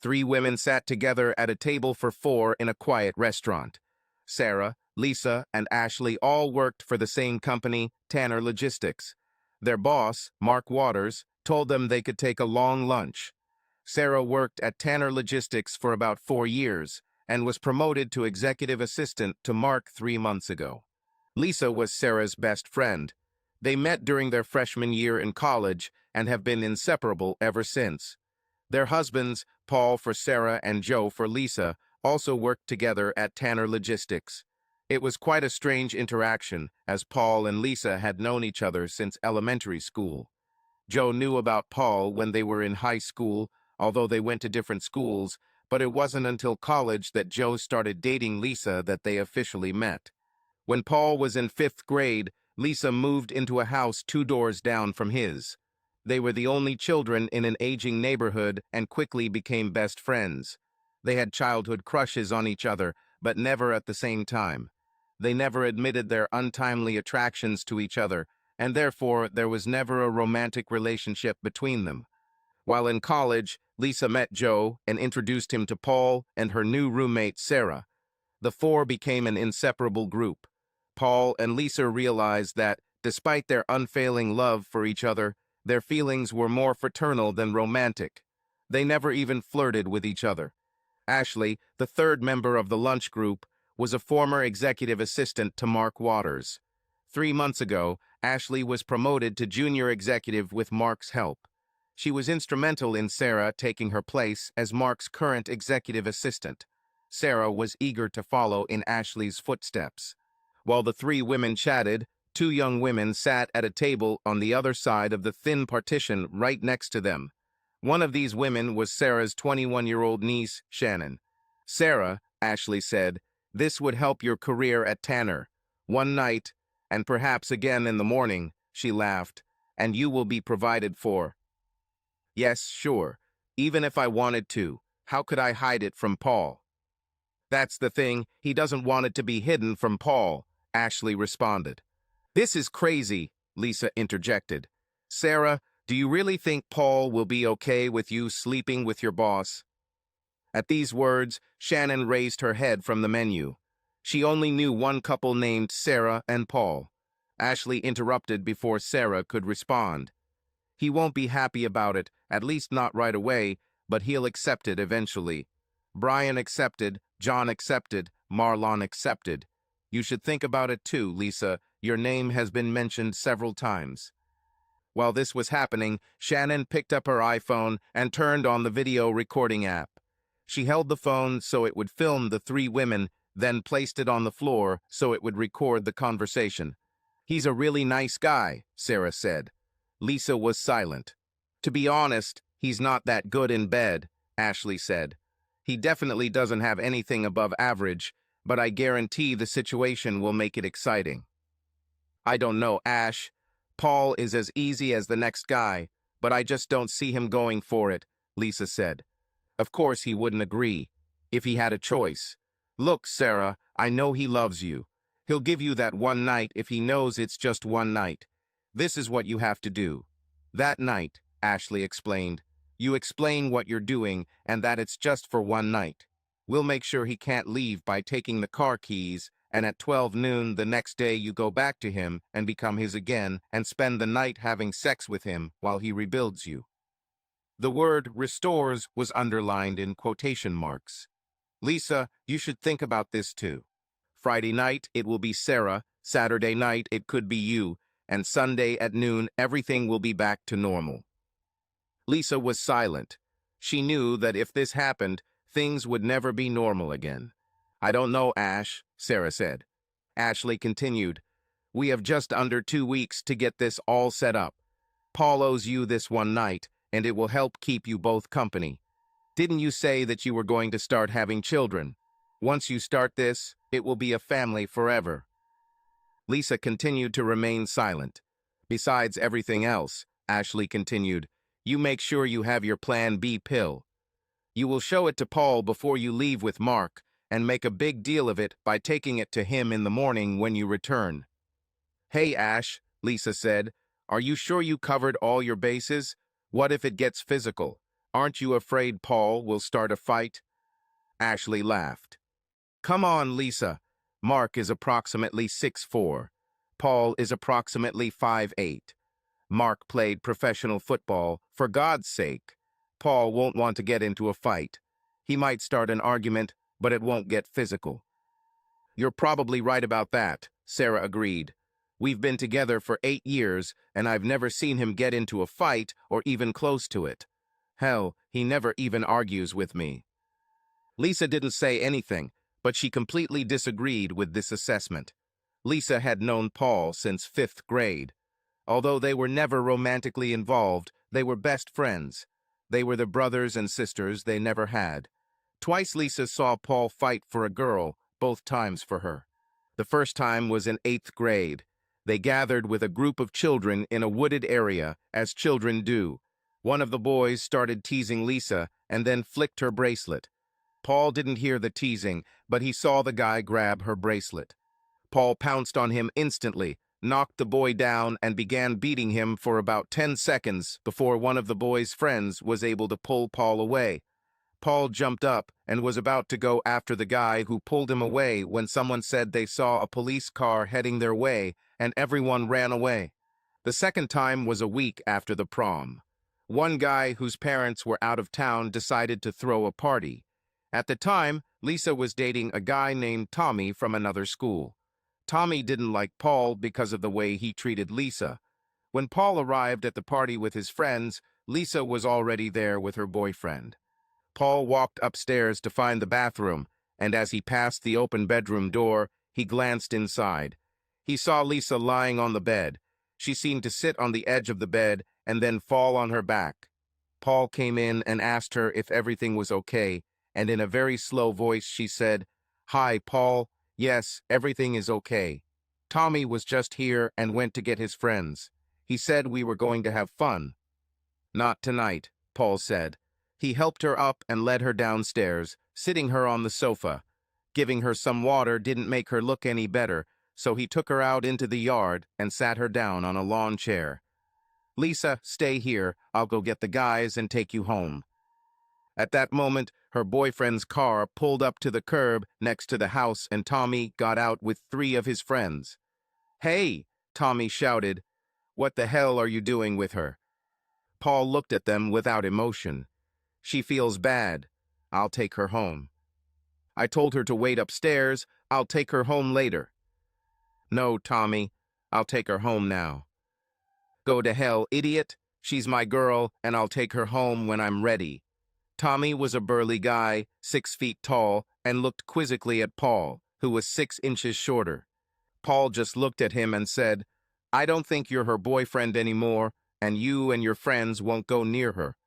Three women sat together at a table for four in a quiet restaurant. Sarah, Lisa, and Ashley all worked for the same company, Tanner Logistics. Their boss, Mark Waters, told them they could take a long lunch. Sarah worked at Tanner Logistics for about 4 years and was promoted to executive assistant to Mark 3 months ago. Lisa was Sarah's best friend. They met during their freshman year in college and have been inseparable ever since. Their husbands, Paul for Sarah and Joe for Lisa, also worked together at Tanner Logistics. It was quite a strange interaction, as Paul and Lisa had known each other since elementary school. Joe knew about Paul when they were in high school, although they went to different schools, but it wasn't until college that Joe started dating Lisa that they officially met. When Paul was in 5th grade, Lisa moved into a house 2 doors down from his. They were the only children in an aging neighborhood and quickly became best friends. They had childhood crushes on each other, but never at the same time. They never admitted their untimely attractions to each other, and therefore there was never a romantic relationship between them. While in college, Lisa met Joe and introduced him to Paul and her new roommate, Sarah. The four became an inseparable group. Paul and Lisa realized that, despite their unfailing love for each other, their feelings were more fraternal than romantic. They never even flirted with each other. Ashley, the third member of the lunch group, was a former executive assistant to Mark Waters. 3 months ago, Ashley was promoted to junior executive with Mark's help. She was instrumental in Sarah taking her place as Mark's current executive assistant. Sarah was eager to follow in Ashley's footsteps. While the three women chatted, 2 young women sat at a table on the other side of the thin partition right next to them. One of these women was Sarah's 21-year-old niece, Shannon. "Sarah," Ashley said, "this would help your career at Tanner. One night, and perhaps again in the morning," she laughed, "and you will be provided for." "Yes, sure. Even if I wanted to, how could I hide it from Paul?" "That's the thing, he doesn't want it to be hidden from Paul," Ashley responded. "This is crazy," Lisa interjected. "Sarah, do you really think Paul will be okay with you sleeping with your boss?" At these words, Shannon raised her head from the menu. She only knew one couple named Sarah and Paul. Ashley interrupted before Sarah could respond. "He won't be happy about it, at least not right away, but he'll accept it eventually. Brian accepted, John accepted, Marlon accepted. You should think about it too, Lisa. Your name has been mentioned several times." While this was happening, Shannon picked up her iPhone and turned on the video recording app. She held the phone so it would film the 3 women, then placed it on the floor so it would record the conversation. "He's a really nice guy," Sarah said. Lisa was silent. "To be honest, he's not that good in bed," Ashley said. "He definitely doesn't have anything above average, but I guarantee the situation will make it exciting." "I don't know, Ash. Paul is as easy as the next guy, but I just don't see him going for it," Lisa said. "Of course he wouldn't agree, if he had a choice. Look, Sarah, I know he loves you. He'll give you that one night if he knows it's just one night. This is what you have to do. That night," Ashley explained, "you explain what you're doing and that it's just for one night. We'll make sure he can't leave by taking the car keys, and at 12 noon the next day you go back to him and become his again and spend the night having sex with him while he rebuilds you." The word "restores" was underlined in quotation marks. "Lisa, you should think about this too. Friday night it will be Sarah, Saturday night it could be you, and Sunday at noon everything will be back to normal." Lisa was silent. She knew that if this happened, things would never be normal again. "I don't know, Ash," Sarah said. Ashley continued, "We have just under 2 weeks to get this all set up. Paul owes you this one night, and it will help keep you both company. Didn't you say that you were going to start having children? Once you start this, it will be a family forever." Lisa continued to remain silent. "Besides everything else," Ashley continued, "you make sure you have your Plan B pill. You will show it to Paul before you leave with Mark, and make a big deal of it by taking it to him in the morning when you return." "Hey, Ash," Lisa said, "are you sure you covered all your bases? What if it gets physical? Aren't you afraid Paul will start a fight? Ashley laughed. Come on, Lisa. Mark is approximately 6'4". Paul is approximately 5'8". Mark played professional football, for God's sake. Paul won't want to get into a fight. He might start an argument, but it won't get physical. You're probably right about that, Sarah agreed. We've been together for 8 years, and I've never seen him get into a fight or even close to it. Hell, he never even argues with me. Lisa didn't say anything, but she completely disagreed with this assessment. Lisa had known Paul since 5th grade. Although they were never romantically involved, they were best friends. They were the brothers and sisters they never had. Twice Lisa saw Paul fight for a girl, both times for her. The first time was in 8th grade. They gathered with a group of children in a wooded area, as children do. One of the boys started teasing Lisa and then flicked her bracelet. Paul didn't hear the teasing, but he saw the guy grab her bracelet. Paul pounced on him instantly, knocked the boy down, and began beating him for about 10 seconds before one of the boy's friends was able to pull Paul away. Paul jumped up and was about to go after the guy who pulled him away when someone said they saw a police car heading their way, and everyone ran away. The second time was a week after the prom. One guy whose parents were out of town decided to throw a party. At the time, Lisa was dating a guy named Tommy from another school. Tommy didn't like Paul because of the way he treated Lisa. When Paul arrived at the party with his friends, Lisa was already there with her boyfriend. Paul walked upstairs to find the bathroom, and as he passed the open bedroom door, he glanced inside. He saw Lisa lying on the bed. She seemed to sit on the edge of the bed and then fall on her back. Paul came in and asked her if everything was okay, and in a very slow voice she said, "Hi, Paul. Yes, everything is okay. Tommy was just here and went to get his friends. He said we were going to have fun." "Not tonight," Paul said. He helped her up and led her downstairs, sitting her on the sofa. Giving her some water didn't make her look any better, so he took her out into the yard and sat her down on a lawn chair. "Lisa, stay here. I'll go get the guys and take you home." At that moment, her boyfriend's car pulled up to the curb next to the house and Tommy got out with 3 of his friends. "Hey!" Tommy shouted. "What the hell are you doing with her?" Paul looked at them without emotion. "She feels bad. I'll take her home." "I told her to wait upstairs. I'll take her home later." "No, Tommy. I'll take her home now." "Go to hell, idiot. She's my girl, and I'll take her home when I'm ready." Tommy was a burly guy, 6 feet tall, and looked quizzically at Paul, who was 6 inches shorter. Paul just looked at him and said, "I don't think you're her boyfriend anymore, and you and your friends won't go near her."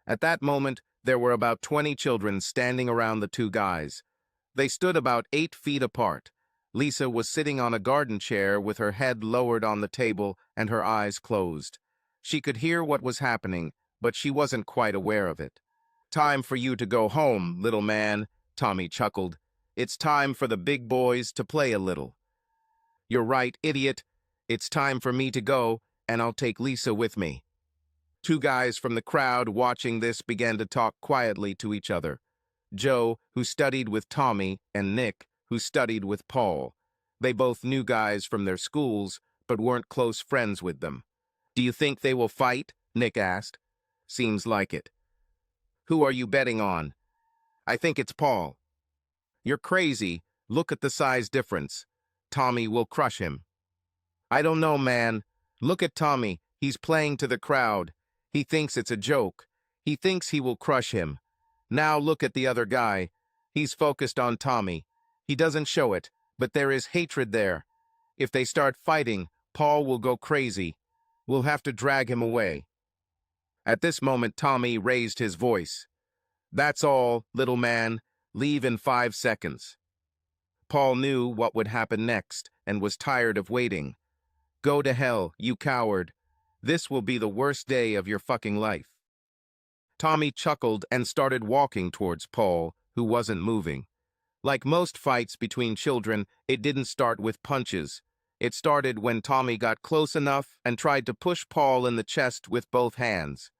At that moment, there were about 20 children standing around the 2 guys. They stood about 8 feet apart. Lisa was sitting on a garden chair with her head lowered on the table and her eyes closed. She could hear what was happening, but she wasn't quite aware of it. "Time for you to go home, little man," Tommy chuckled. "It's time for the big boys to play a little." "You're right, idiot. It's time for me to go, and I'll take Lisa with me." 2 guys from the crowd watching this began to talk quietly to each other. Joe, who studied with Tommy, and Nick, who studied with Paul. They both knew guys from their schools, but weren't close friends with them. "Do you think they will fight?" Nick asked. "Seems like it." "Who are you betting on?" "I think it's Paul." "You're crazy. Look at the size difference. Tommy will crush him." "I don't know, man. Look at Tommy. He's playing to the crowd. He thinks it's a joke. He thinks he will crush him. Now look at the other guy. He's focused on Tommy. He doesn't show it, but there is hatred there. If they start fighting, Paul will go crazy. We'll have to drag him away." At this moment, Tommy raised his voice. "That's all, little man. Leave in 5 seconds." Paul knew what would happen next and was tired of waiting. "Go to hell, you coward. This will be the worst day of your fucking life." Tommy chuckled and started walking towards Paul, who wasn't moving. Like most fights between children, it didn't start with punches. It started when Tommy got close enough and tried to push Paul in the chest with both hands.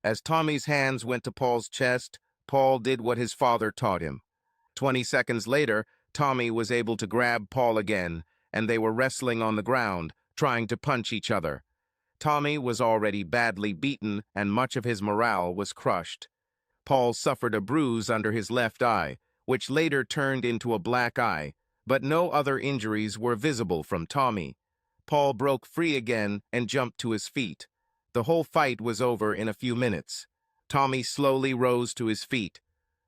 As Tommy's hands went to Paul's chest, Paul did what his father taught him. 20 seconds later, Tommy was able to grab Paul again, and they were wrestling on the ground, trying to punch each other. Tommy was already badly beaten, and much of his morale was crushed. Paul suffered a bruise under his left eye, which later turned into a black eye, but no other injuries were visible from Tommy. Paul broke free again and jumped to his feet. The whole fight was over in a few minutes. Tommy slowly rose to his feet.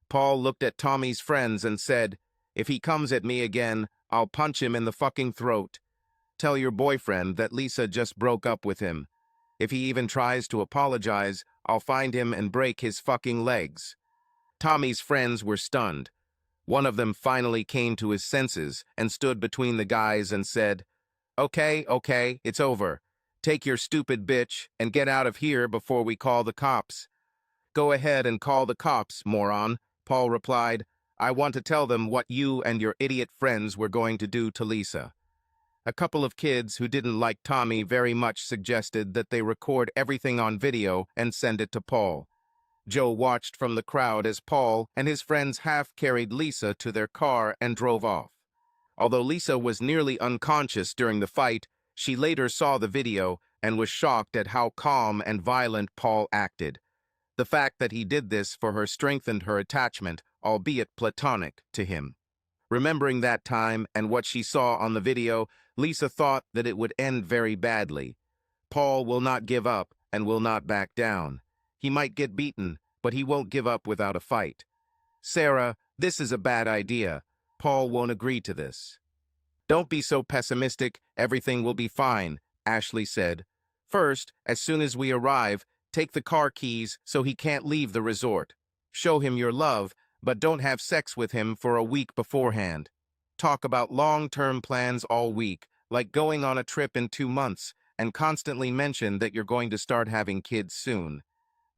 Paul looked at Tommy's friends and said, "If he comes at me again, I'll punch him in the fucking throat. Tell your boyfriend that Lisa just broke up with him. If he even tries to apologize, I'll find him and break his fucking legs." Tommy's friends were stunned. One of them finally came to his senses and stood between the guys and said, Okay, it's over. Take your stupid bitch and get out of here before we call the cops." "Go ahead and call the cops, moron," Paul replied. "I want to tell them what you and your idiot friends were going to do to Lisa." A couple of kids who didn't like Tommy very much suggested that they record everything on video and send it to Paul. Joe watched from the crowd as Paul and his friends half-carried Lisa to their car and drove off. Although Lisa was nearly unconscious during the fight, she later saw the video and was shocked at how calm and violent Paul acted. The fact that he did this for her strengthened her attachment, albeit platonic, to him. Remembering that time and what she saw on the video, Lisa thought that it would end very badly. Paul will not give up and will not back down. He might get beaten, but he won't give up without a fight. "Sarah, this is a bad idea. Paul won't agree to this." "Don't be so pessimistic. Everything will be fine," Ashley said. "First, as soon as we arrive, take the car keys so he can't leave the resort. Show him your love, but don't have sex with him for a week beforehand. Talk about long-term plans all week, like going on a trip in 2 months, and constantly mention that you're going to start having kids soon.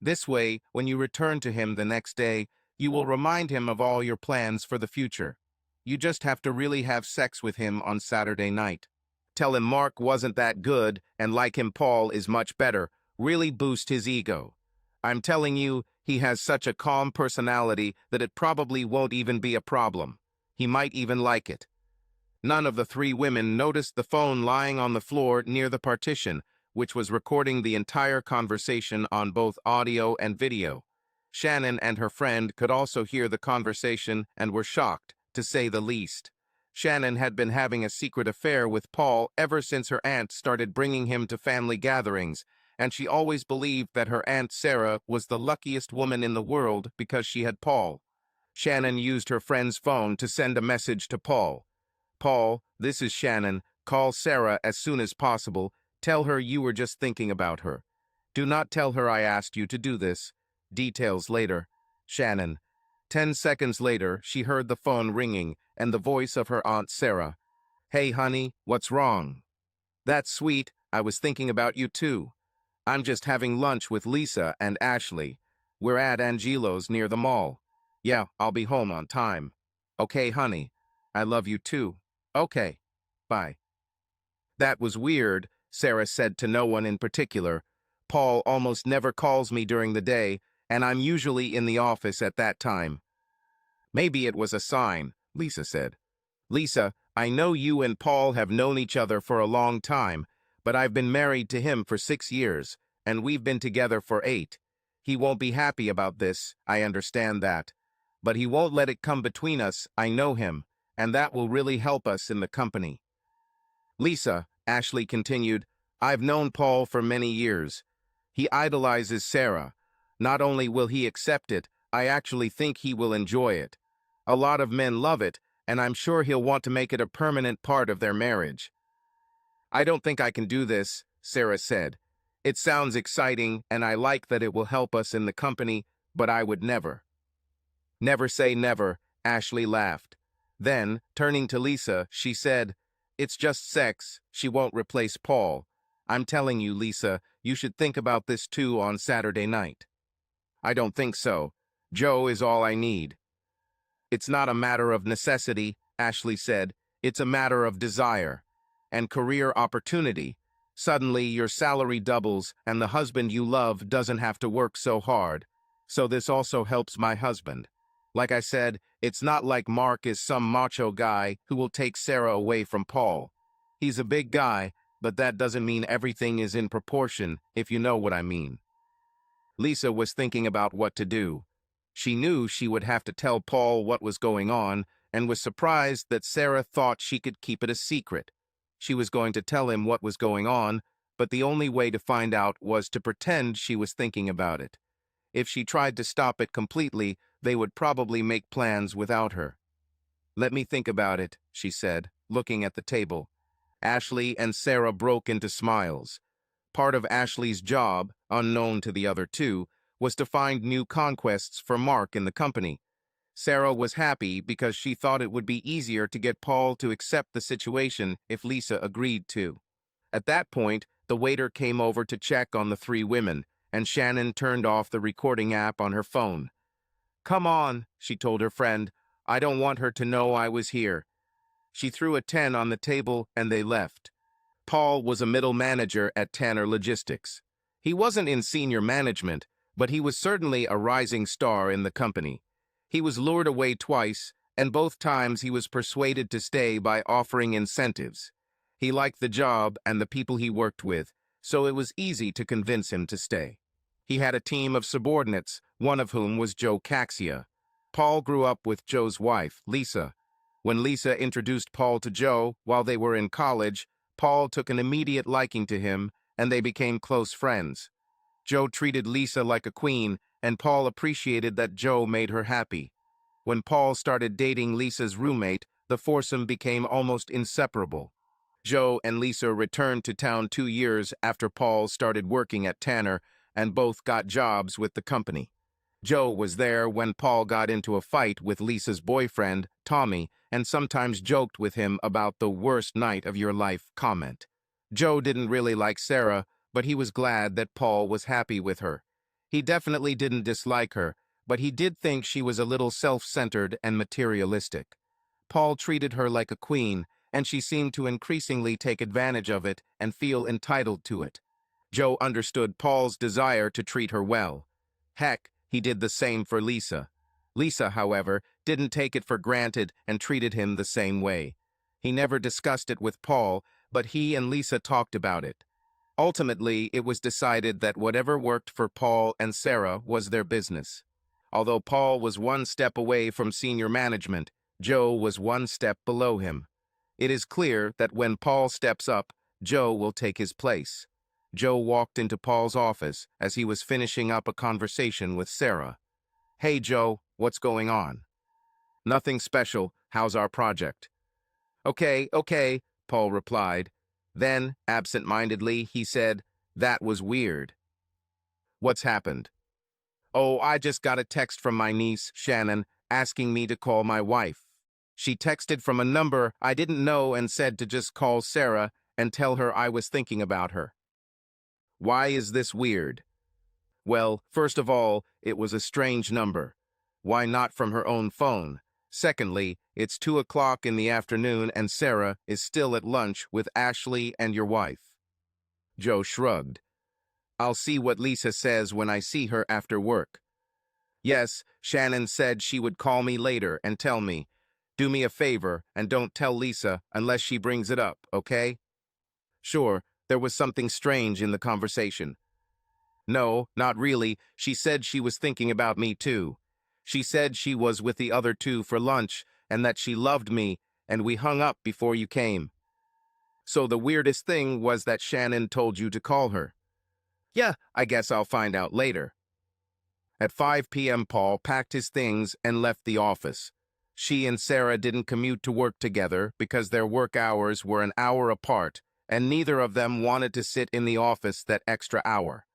This way, when you return to him the next day, you will remind him of all your plans for the future. You just have to really have sex with him on Saturday night. Tell him Mark wasn't that good, and like him Paul is much better. Really boost his ego. I'm telling you, he has such a calm personality that it probably won't even be a problem. He might even like it." None of the 3 women noticed the phone lying on the floor near the partition, which was recording the entire conversation on both audio and video. Shannon and her friend could also hear the conversation and were shocked, to say the least. Shannon had been having a secret affair with Paul ever since her aunt started bringing him to family gatherings, and she always believed that her Aunt Sarah was the luckiest woman in the world because she had Paul. Shannon used her friend's phone to send a message to Paul. "Paul, this is Shannon. Call Sarah as soon as possible. Tell her you were just thinking about her. Do not tell her I asked you to do this. Details later. Shannon." 10 seconds later, she heard the phone ringing and the voice of her Aunt Sarah. "Hey, honey, what's wrong?" "That's sweet. I was thinking about you too. I'm just having lunch with Lisa and Ashley. We're at Angelo's near the mall. Yeah, I'll be home on time." "Okay, honey. I love you too." "Okay. Bye." "That was weird," Sarah said to no one in particular. "Paul almost never calls me during the day, and I'm usually in the office at that time." "Maybe it was a sign," Lisa said. "Lisa, I know you and Paul have known each other for a long time, but I've been married to him for 6 years, and we've been together for 8. He won't be happy about this, I understand that. But he won't let it come between us, I know him, and that will really help us in the company." "Lisa," Ashley continued, "I've known Paul for many years. He idolizes Sarah. Not only will he accept it, I actually think he will enjoy it. A lot of men love it, and I'm sure he'll want to make it a permanent part of their marriage." "I don't think I can do this," Sarah said. "It sounds exciting, and I like that it will help us in the company, but I would never." "Never say never," Ashley laughed. Then, turning to Lisa, she said, "It's just sex. She won't replace Paul. I'm telling you, Lisa, you should think about this too on Saturday night." "I don't think so. Joe is all I need." "It's not a matter of necessity," Ashley said. "It's a matter of desire and career opportunity. Suddenly, your salary doubles and the husband you love doesn't have to work so hard. So this also helps my husband. Like I said, it's not like Mark is some macho guy who will take Sarah away from Paul. He's a big guy, but that doesn't mean everything is in proportion, if you know what I mean. Lisa was thinking about what to do. She knew she would have to tell Paul what was going on, and was surprised that Sarah thought she could keep it a secret. She was going to tell him what was going on, but the only way to find out was to pretend she was thinking about it. If she tried to stop it completely, they would probably make plans without her. "Let me think about it," she said, looking at the table. Ashley and Sarah broke into smiles. Part of Ashley's job, unknown to the other two, was to find new conquests for Mark in the company. Sarah was happy because she thought it would be easier to get Paul to accept the situation if Lisa agreed to. At that point, the waiter came over to check on the three women, and Shannon turned off the recording app on her phone. "Come on," she told her friend. "I don't want her to know I was here." She threw a 10 on the table and they left. Paul was a middle manager at Tanner Logistics. He wasn't in senior management, but he was certainly a rising star in the company. He was lured away twice, and both times he was persuaded to stay by offering incentives. He liked the job and the people he worked with, so it was easy to convince him to stay. He had a team of subordinates, one of whom was Joe Caxia. Paul grew up with Joe's wife, Lisa. When Lisa introduced Paul to Joe while they were in college, Paul took an immediate liking to him, and they became close friends. Joe treated Lisa like a queen, and Paul appreciated that Joe made her happy. When Paul started dating Lisa's roommate, the foursome became almost inseparable. Joe and Lisa returned to town 2 years after Paul started working at Tanner, and both got jobs with the company. Joe was there when Paul got into a fight with Lisa's boyfriend, Tommy, and sometimes joked with him about the worst night of your life comment. Joe didn't really like Sarah, but he was glad that Paul was happy with her. He definitely didn't dislike her, but he did think she was a little self-centered and materialistic. Paul treated her like a queen, and she seemed to increasingly take advantage of it and feel entitled to it. Joe understood Paul's desire to treat her well. Heck, he did the same for Lisa. Lisa, however, didn't take it for granted and treated him the same way. He never discussed it with Paul, but he and Lisa talked about it. Ultimately, it was decided that whatever worked for Paul and Sarah was their business. Although Paul was one step away from senior management, Joe was one step below him. It is clear that when Paul steps up, Joe will take his place. Joe walked into Paul's office as he was finishing up a conversation with Sarah. "Hey, Joe, what's going on?" "Nothing special. How's our project?" Okay, Paul replied. Then, absent-mindedly, he said, "That was weird." "What's happened?" "Oh, I just got a text from my niece, Shannon, asking me to call my wife. She texted from a number I didn't know and said to just call Sarah and tell her I was thinking about her." "Why is this weird?" "Well, first of all, it was a strange number. Why not from her own phone? Secondly, it's 2 o'clock in the afternoon and Sarah is still at lunch with Ashley and your wife." Joe shrugged. "I'll see what Lisa says when I see her after work." "Yes, Shannon said she would call me later and tell me. Do me a favor and don't tell Lisa unless she brings it up, okay?" "Sure, there was something strange in the conversation." "No, not really. She said she was thinking about me too. She said she was with the other two for lunch and that she loved me, and we hung up before you came." "So the weirdest thing was that Shannon told you to call her." "Yeah, I guess I'll find out later." At 5 p.m. Paul packed his things and left the office. She and Sarah didn't commute to work together because their work hours were an hour apart, and neither of them wanted to sit in the office that extra hour.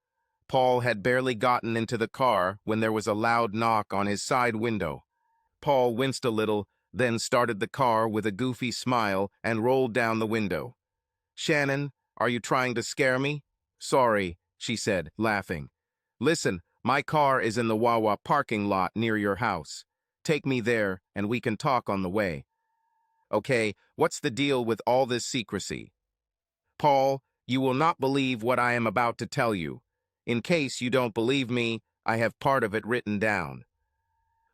Paul had barely gotten into the car when there was a loud knock on his side window. Paul winced a little, then started the car with a goofy smile and rolled down the window. "Shannon, are you trying to scare me?" "Sorry," she said, laughing. "Listen, my car is in the Wawa parking lot near your house. Take me there, and we can talk on the way." "Okay, what's the deal with all this secrecy?" "Paul, You will not believe what I am about to tell you. In case you don't believe me, I have part of it written down.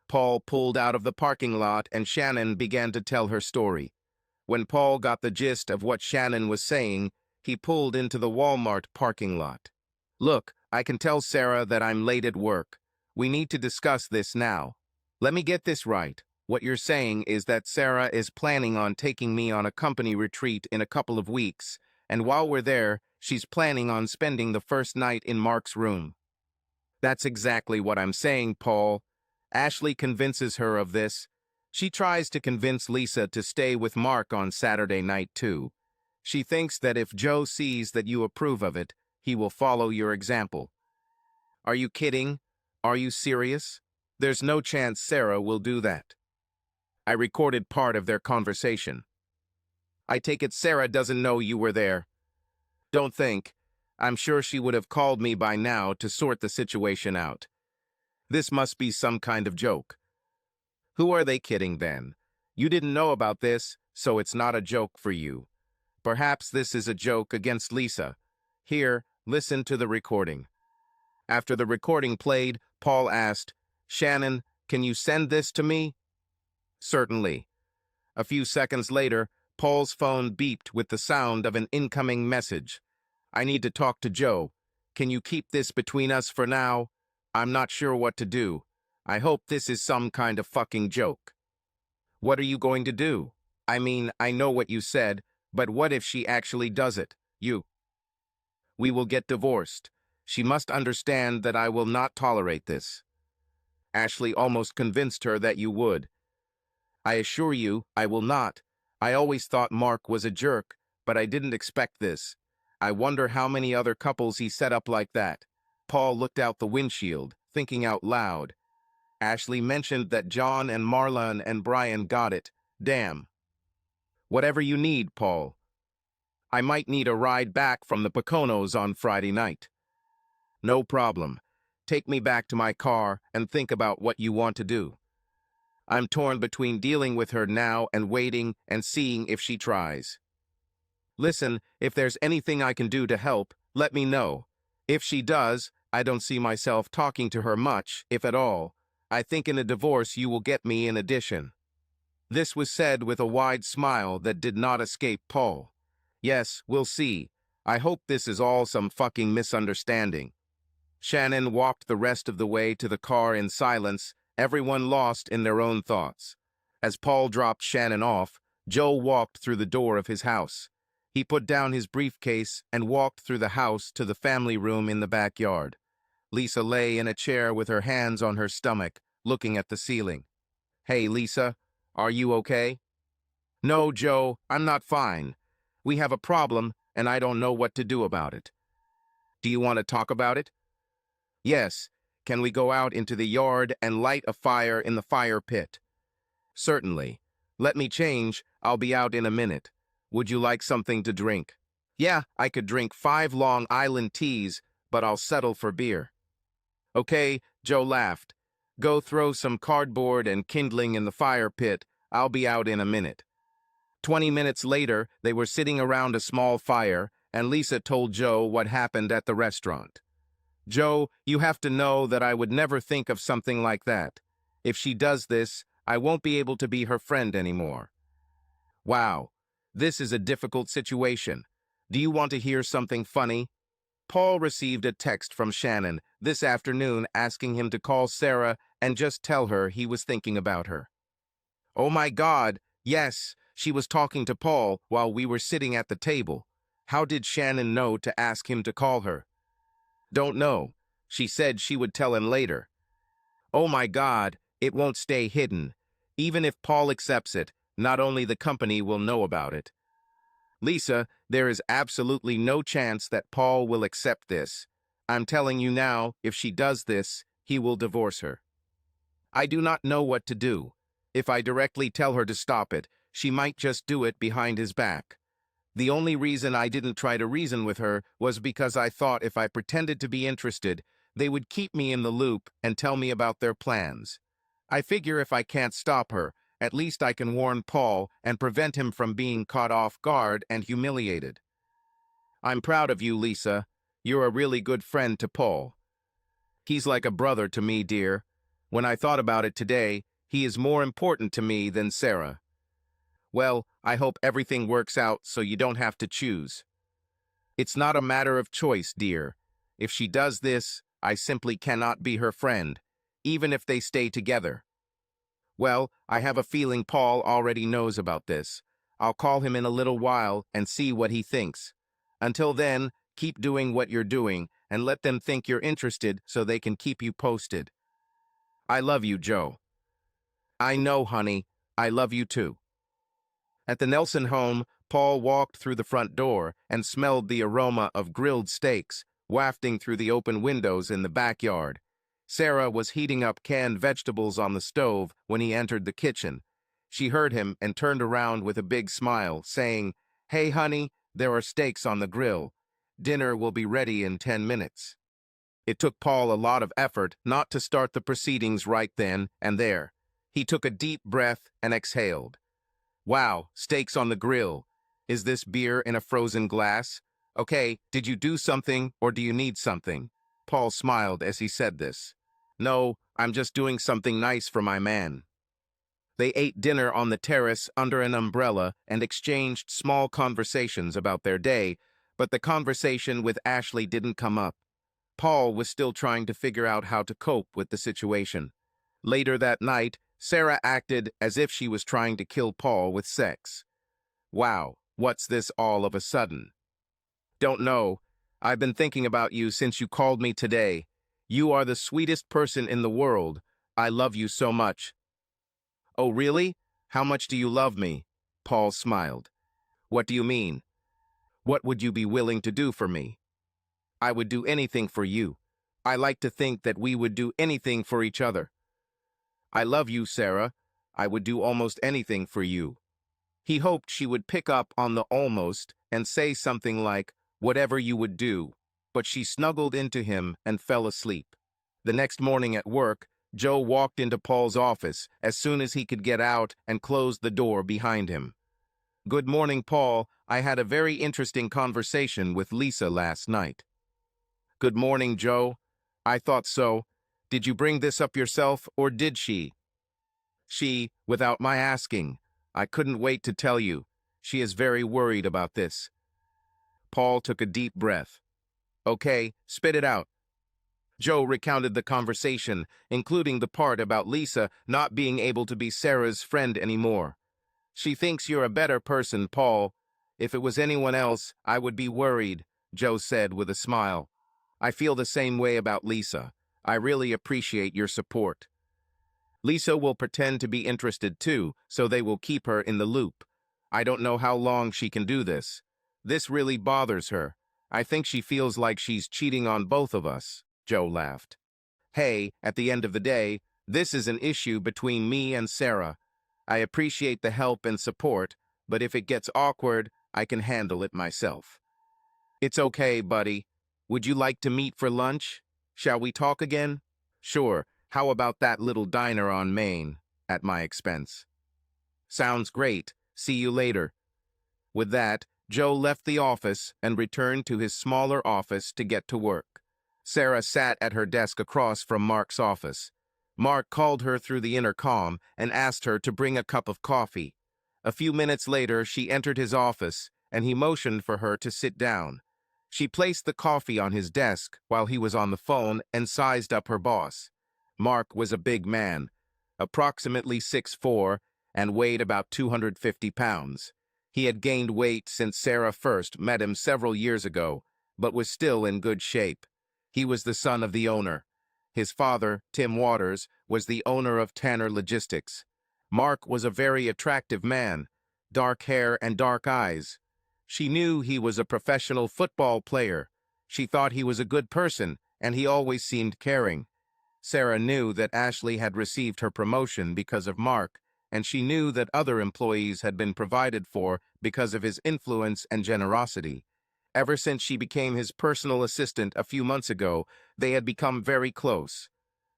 Paul pulled out of the parking lot and Shannon began to tell her story. When Paul got the gist of what Shannon was saying, he pulled into the Walmart parking lot. Look, I can tell Sarah that I'm late at work. We need to discuss this now. Let me get this right. What you're saying is that Sarah is planning on taking me on a company retreat in a couple of weeks, and while we're there, she's planning on spending the first night in Mark's room. That's exactly what I'm saying, Paul. Ashley convinces her of this. She tries to convince Lisa to stay with Mark on Saturday night, too. She thinks that if Joe sees that you approve of it, he will follow your example. Are you kidding? Are you serious? There's no chance Sarah will do that. I recorded part of their conversation. I take it Sarah doesn't know you were there. Don't think. I'm sure she would have called me by now to sort the situation out. This must be some kind of joke. Who are they kidding then? You didn't know about this, so it's not a joke for you. Perhaps this is a joke against Lisa. Here, listen to the recording. After the recording played, Paul asked, Shannon, can you send this to me? Certainly. A few seconds later, Paul's phone beeped with the sound of an incoming message. I need to talk to Joe. Can you keep this between us for now? I'm not sure what to do. I hope this is some kind of fucking joke. What are you going to do? I mean, I know what you said, but what if she actually does it? We will get divorced. She must understand that I will not tolerate this. Ashley almost convinced her that you would. I assure you, I will not. I always thought Mark was a jerk, but I didn't expect this. I wonder how many other couples he set up like that. Paul looked out the windshield, thinking out loud. Ashley mentioned that John and Marlon and Brian got it. Damn. Whatever you need, Paul. I might need a ride back from the Poconos on Friday night. No problem. Take me back to my car and think about what you want to do. I'm torn between dealing with her now and waiting and seeing if she tries. Listen, if there's anything I can do to help, let me know. If she does, I don't see myself talking to her much, if at all. I think in a divorce you will get me in addition. This was said with a wide smile that did not escape Paul. Yes, we'll see. I hope this is all some fucking misunderstanding. Shannon walked the rest of the way to the car in silence, everyone lost in their own thoughts. As Paul dropped Shannon off, Joe walked through the door of his house. He put down his briefcase and walked through the house to the family room in the backyard. Lisa lay in a chair with her hands on her stomach, looking at the ceiling. Hey, Lisa, are you okay? No, Joe, I'm not fine. We have a problem, and I don't know what to do about it. Do you want to talk about it? Yes. Can we go out into the yard and light a fire in the fire pit? Certainly. Let me change. I'll be out in a minute. Would you like something to drink? Yeah, I could drink 5 Long Island teas, but I'll settle for beer. Okay, Joe laughed. Go throw some cardboard and kindling in the fire pit. I'll be out in a minute. 20 minutes later, they were sitting around a small fire, and Lisa told Joe what happened at the restaurant. Joe, you have to know that I would never think of something like that. If she does this, I won't be able to be her friend anymore. Wow, this is a difficult situation. Do you want to hear something funny? Paul received a text from Shannon this afternoon asking him to call Sarah and just tell her he was thinking about her. Oh my God, yes, she was talking to Paul while we were sitting at the table. How did Shannon know to ask him to call her? Don't know. She said she would tell him later. Oh my God, it won't stay hidden. Even if Paul accepts it, not only the company will know about it. Lisa, there is absolutely no chance that Paul will accept this. I'm telling you now, if she does this, he will divorce her. I do not know what to do. If I directly tell her to stop it, she might just do it behind his back. The only reason I didn't try to reason with her was because I thought if I pretended to be interested, they would keep me in the loop and tell me about their plans. I figure if I can't stop her, at least I can warn Paul and prevent him from being caught off guard and humiliated. I'm proud of you, Lisa. You're a really good friend to Paul. He's like a brother to me, dear. When I thought about it today, he is more important to me than Sarah. Well, I hope everything works out so you don't have to choose. It's not a matter of choice, dear. If she does this, I simply cannot be her friend, even if they stay together. Well, I have a feeling Paul already knows about this. I'll call him in a little while and see what he thinks. Until then, keep doing what you're doing and let them think you're interested so they can keep you posted. I love you, Joe. I know, honey. I love you too. At the Nelson home, Paul walked through the front door and smelled the aroma of grilled steaks wafting through the open windows in the backyard. Sarah was heating up canned vegetables on the stove when he entered the kitchen. She heard him and turned around with a big smile, saying, "Hey, honey, there are steaks on the grill. Dinner will be ready in 10 minutes." It took Paul a lot of effort not to start the proceedings right then and there. He took a deep breath and exhaled. Wow, steaks on the grill. Is this beer in a frozen glass? Okay, did you do something or do you need something? Paul smiled as he said this. No, I'm just doing something nice for my man. They ate dinner on the terrace under an umbrella and exchanged small conversations about their day, but the conversation with Ashley didn't come up. Paul was still trying to figure out how to cope with the situation. Later that night, Sarah acted as if she was trying to kill Paul with sex. Wow, what's this all of a sudden? Don't know. I've been thinking about you since you called me today. You are the sweetest person in the world. I love you so much. Oh, really? How much do you love me? Paul smiled. What do you mean? What would you be willing to do for me? I would do anything for you. I like to think that we would do anything for each other. I love you, Sarah. I would do almost anything for you. He hoped she would pick up on the almost and say something like, whatever you would do, but she snuggled into him and fell asleep. The next morning at work, Joe walked into Paul's office as soon as he could get out and closed the door behind him. Good morning, Paul. I had a very interesting conversation with Lisa last night. Good morning, Joe. I thought so. Did you bring this up yourself, or did she? She, without my asking. I couldn't wait to tell you. She is very worried about this. Paul took a deep breath. Okay, spit it out. Joe recounted the conversation, including the part about Lisa not being able to be Sarah's friend anymore. She thinks you're a better person, Paul. If it was anyone else, I would be worried, Joe said with a smile. I feel the same way about Lisa. I really appreciate your support. Lisa will pretend to be interested too, so they will keep her in the loop. I don't know how long she can do this. This really bothers her. I think she feels like she's cheating on both of us, Joe laughed. Hey, at the end of the day, this is an issue between me and Sarah. I appreciate the help and support, but if it gets awkward, I can handle it myself. It's okay, buddy. Would you like to meet for lunch? Shall we talk again? Sure. How about that little diner on Main, at my expense? Sounds great. See you later. With that, Joe left the office and returned to his smaller office to get to work. Sarah sat at her desk across from Mark's office. Mark called her through the intercom and asked her to bring a cup of coffee. A few minutes later, she entered his office, and he motioned for her to sit down. She placed the coffee on his desk while he was on the phone and sized up her boss. Mark was a big man, approximately 6'4", and weighed about 250 pounds. He had gained weight since Sarah first met him several years ago, but was still in good shape. He was the son of the owner. His father, Tim Waters, was the owner of Tanner Logistics. Mark was a very attractive man, dark hair and dark eyes. She knew he was a professional football player. She thought he was a good person, and he always seemed caring. Sarah knew that Ashley had received her promotion because of Mark, and she knew that other employees had been provided for because of his influence and generosity. Ever since she became his personal assistant a few months ago, they had become very close.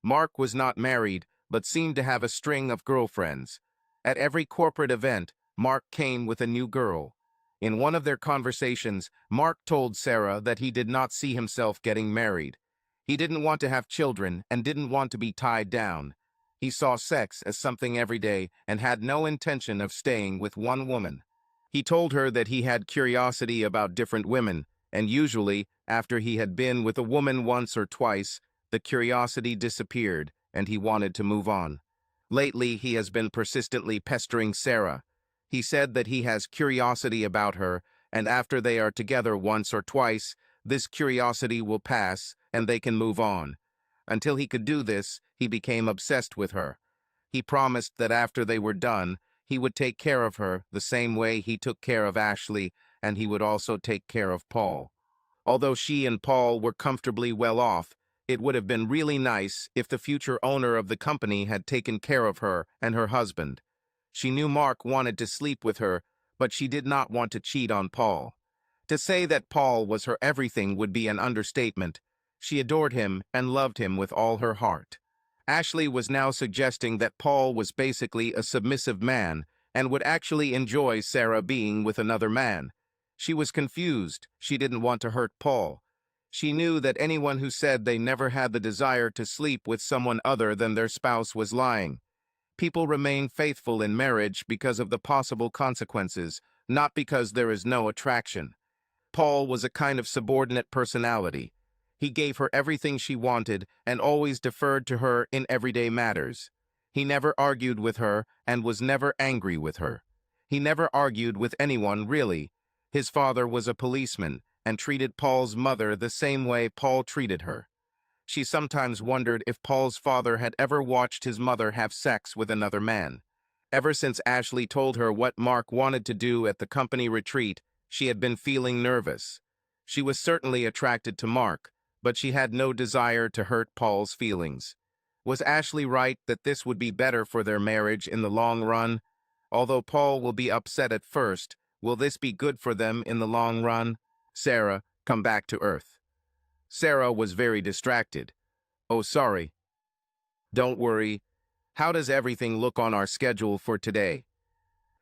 Mark was not married, but seemed to have a string of girlfriends. At every corporate event, Mark came with a new girl. In one of their conversations, Mark told Sarah that he did not see himself getting married. He didn't want to have children and didn't want to be tied down. He saw sex as something everyday and had no intention of staying with one woman. He told her that he had curiosity about different women, and usually, after he had been with a woman once or twice, the curiosity disappeared and he wanted to move on. Lately, he has been persistently pestering Sarah. He said that he has curiosity about her, and after they are together once or twice, this curiosity will pass and they can move on. Until he could do this, he became obsessed with her. He promised that after they were done, he would take care of her the same way he took care of Ashley, and he would also take care of Paul. Although she and Paul were comfortably well off, it would have been really nice if the future owner of the company had taken care of her and her husband. She knew Mark wanted to sleep with her, but she did not want to cheat on Paul. To say that Paul was her everything would be an understatement. She adored him and loved him with all her heart. Ashley was now suggesting that Paul was basically a submissive man and would actually enjoy Sarah being with another man. She was confused. She didn't want to hurt Paul. She knew that anyone who said they never had the desire to sleep with someone other than their spouse was lying. People remain faithful in marriage because of the possible consequences, not because there is no attraction. Paul was a kind of subordinate personality. He gave her everything she wanted and always deferred to her in everyday matters. He never argued with her and was never angry with her. He never argued with anyone, really. His father was a policeman and treated Paul's mother the same way Paul treated her. She sometimes wondered if Paul's father had ever watched his mother have sex with another man. Ever since Ashley told her what Mark wanted to do at the company retreat, she had been feeling nervous. She was certainly attracted to Mark, but she had no desire to hurt Paul's feelings. Was Ashley right that this would be better for their marriage in the long run? Although Paul will be upset at first, will this be good for them in the long run? Sarah, come back to earth. Sarah was very distracted. Oh, sorry. Don't worry. How does everything look on our schedule for today?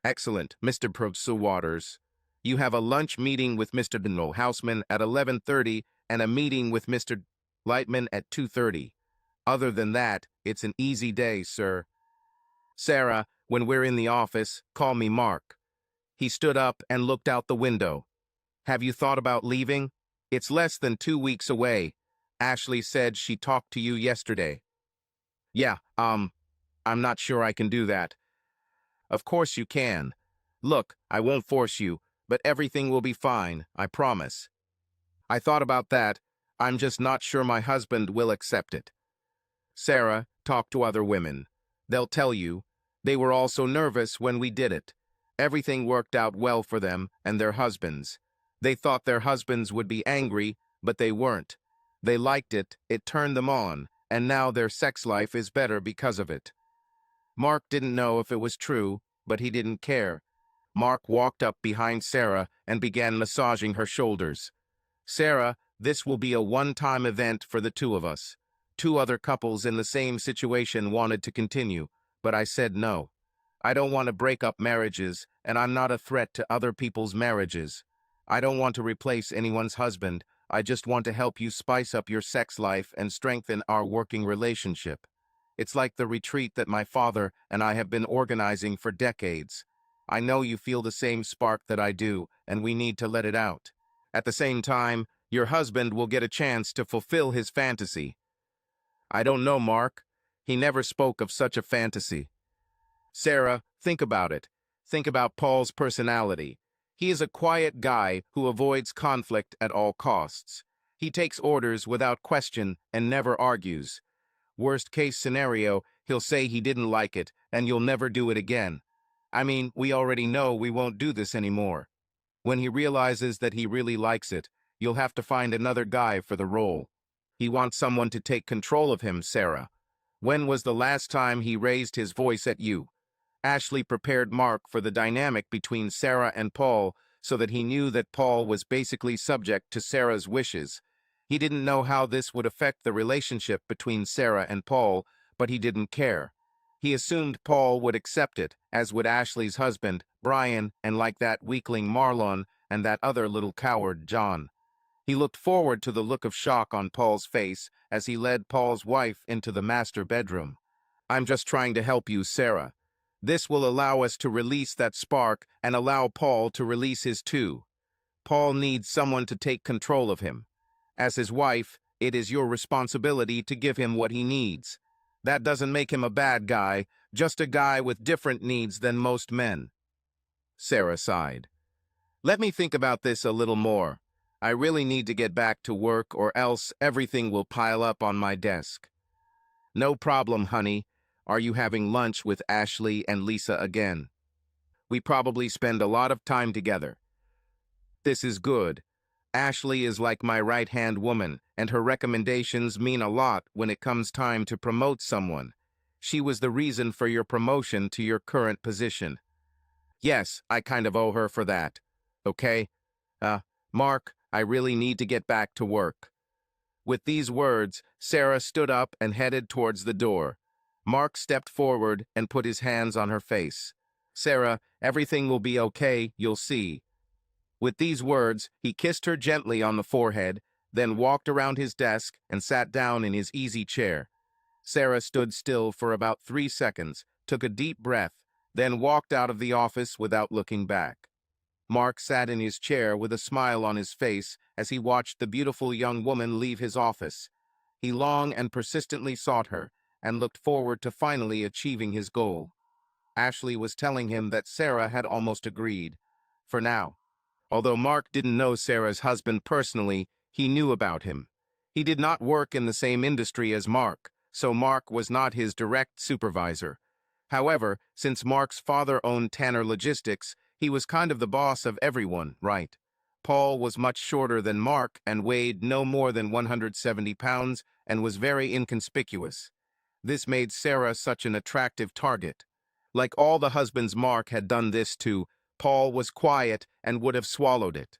Excellent, Mr. Professor Waters. You have a lunch meeting with Mr. Houseman at 11:30 and a meeting with Mr. Lightman at 2:30. Other than that, it's an easy day, sir. Sarah, when we're in the office, call me Mark. He stood up and looked out the window. Have you thought about leaving? It's less than 2 weeks away. Ashley said she talked to you yesterday. Yeah, I'm not sure I can do that. Of course you can. Look, I won't force you, but everything will be fine, I promise. I thought about that. I'm just not sure my husband will accept it. Sarah, talk to other women. They'll tell you. They were all so nervous when we did it. Everything worked out well for them and their husbands. They thought their husbands would be angry, but they weren't. They liked it, it turned them on, and now their sex life is better because of it. Mark didn't know if it was true, but he didn't care. Mark walked up behind Sarah and began massaging her shoulders. Sarah, this will be a one-time event for the two of us. 2 other couples in the same situation wanted to continue, but I said no. I don't want to break up marriages, and I'm not a threat to other people's marriages. I don't want to replace anyone's husband. I just want to help you spice up your sex life and strengthen our working relationship. It's like the retreat that my father and I have been organizing for decades. I know you feel the same spark that I do, and we need to let it out. At the same time, your husband will get a chance to fulfill his fantasy. I don't know, Mark. He never spoke of such a fantasy. Sarah, think about it. Think about Paul's personality. He is a quiet guy who avoids conflict at all costs. He takes orders without question and never argues. Worst case scenario, he'll say he didn't like it and you'll never do it again. I mean, we already know we won't do this anymore. When he realizes that he really likes it, you'll have to find another guy for the role. He wants someone to take control of him, Sarah. When was the last time he raised his voice at you? Ashley prepared Mark for the dynamic between Sarah and Paul so that he knew that Paul was basically subject to Sarah's wishes. He didn't know how this would affect the relationship between Sarah and Paul, but he didn't care. He assumed Paul would accept it, as would Ashley's husband, Brian, and like that weakling Marlon and that other little coward, John. He looked forward to the look of shock on Paul's face as he led Paul's wife into the master bedroom. "I'm just trying to help you, Sarah. This will allow us to release that spark and allow Paul to release his too. Paul needs someone to take control of him. As his wife, it is your responsibility to give him what he needs. That doesn't make him a bad guy, just a guy with different needs than most men." Sarah sighed. "Let me think about this a little more. I really need to get back to work or else everything will pile up on my desk." "No problem, honey. Are you having lunch with Ashley and Lisa again? We probably spend a lot of time together." "This is good. Ashley is like my right-hand woman, and her recommendations mean a lot when it comes time to promote someone. She was the reason for your promotion to your current position." "Yes, I kind of owe her for that. Okay? Mark, I really need to get back to work." With these words, Sarah stood up and headed towards the door. Mark stepped forward and put his hands on her face. "Sarah, everything will be okay, you'll see." With these words, he kissed her gently on the forehead, then walked around his desk and sat down in his easy chair. Sarah stood still for about 3 seconds, took a deep breath, then walked out of the office without looking back. Mark sat in his chair with a smile on his face as he watched the beautiful young woman leave his office. He long and persistently sought her, and looked forward to finally achieving his goal. Ashley was telling him that Sarah had almost agreed. For now. Although Mark didn't know Sarah's husband personally, he knew about him. He did not work in the same industry as Mark, so Mark was not his direct supervisor. However, since Mark's father owned Tanner Logistics, he was kind of the boss of everyone, right? Paul was much shorter than Mark and weighed no more than 170 pounds and was very inconspicuous. This made Sarah such an attractive target. Like all the husbands Mark had done this to, Paul was quiet and would have swallowed it.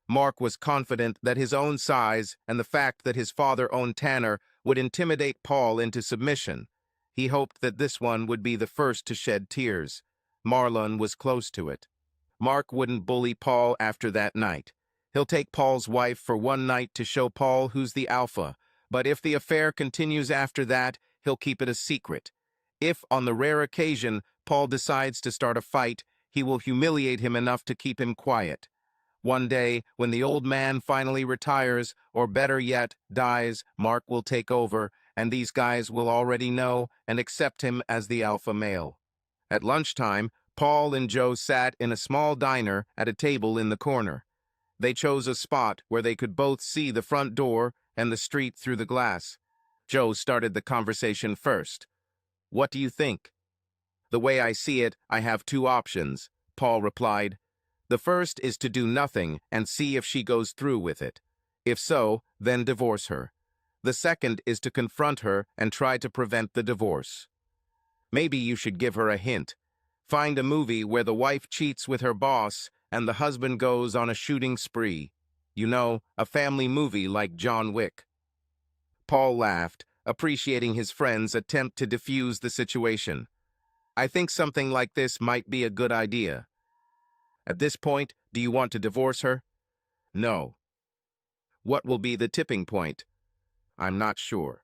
Mark was confident that his own size and the fact that his father owned Tanner would intimidate Paul into submission. He hoped that this one would be the first to shed tears. Marlon was close to it. Mark wouldn't bully Paul after that night. He'll take Paul's wife for one night to show Paul who's the alpha, but if the affair continues after that, he'll keep it a secret. If, on the rare occasion, Paul decides to start a fight, he will humiliate him enough to keep him quiet. One day, when the old man finally retires, or better yet, dies, Mark will take over, and these guys will already know and accept him as the alpha male. At lunchtime, Paul and Joe sat in a small diner at a table in the corner. They chose a spot where they could both see the front door and the street through the glass. Joe started the conversation first. "What do you think?" "The way I see it, I have 2 options," Paul replied. "The first is to do nothing and see if she goes through with it. If so, then divorce her. The second is to confront her and try to prevent the divorce. Maybe you should give her a hint. Find a movie where the wife cheats with her boss and the husband goes on a shooting spree. You know, a family movie like John Wick." Paul laughed, appreciating his friend's attempt to defuse the situation. "I think something like this might be a good idea." "At this point, do you want to divorce her?" "No." "What will be the tipping point?" "I'm not sure."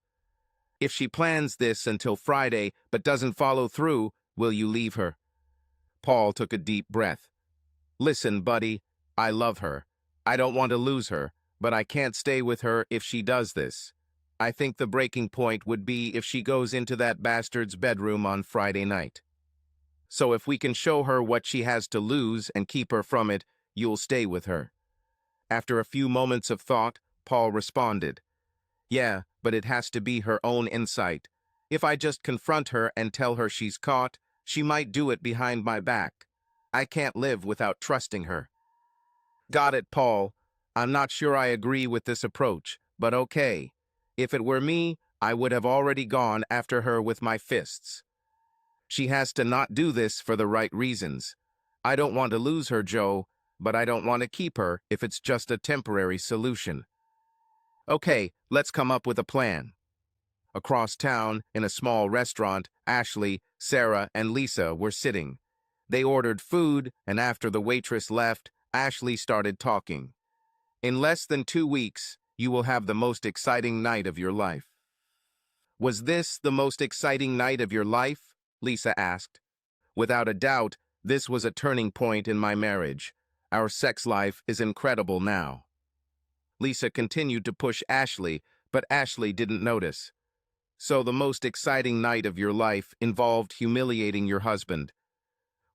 "If she plans this until Friday but doesn't follow through, will you leave her?" Paul took a deep breath. "Listen, buddy, I love her. I don't want to lose her, but I can't stay with her if she does this. I think the breaking point would be if she goes into that bastard's bedroom on Friday night. So if we can show her what she has to lose and keep her from it, you'll stay with her." After a few moments of thought, Paul responded, "Yeah, but it has to be her own insight. If I just confront her and tell her she's caught, she might do it behind my back. I can't live without trusting her." "Got it, Paul. I'm not sure I agree with this approach, but okay. If it were me, I would have already gone after her with my fists. She has to not do this for the right reasons. I don't want to lose her, Joe, but I don't want to keep her if it's just a temporary solution." "Okay, let's come up with a plan." Across town, in a small restaurant, Ashley, Sarah, and Lisa were sitting. They ordered food, and after the waitress left, Ashley started talking. In less than 2 weeks, you will have the most exciting night of your life. Was this the most exciting night of your life? Lisa asked. Without a doubt, this was a turning point in my marriage. Our sex life is incredible now. Lisa continued to push Ashley, but Ashley didn't notice. So the most exciting night of your life involved humiliating your husband.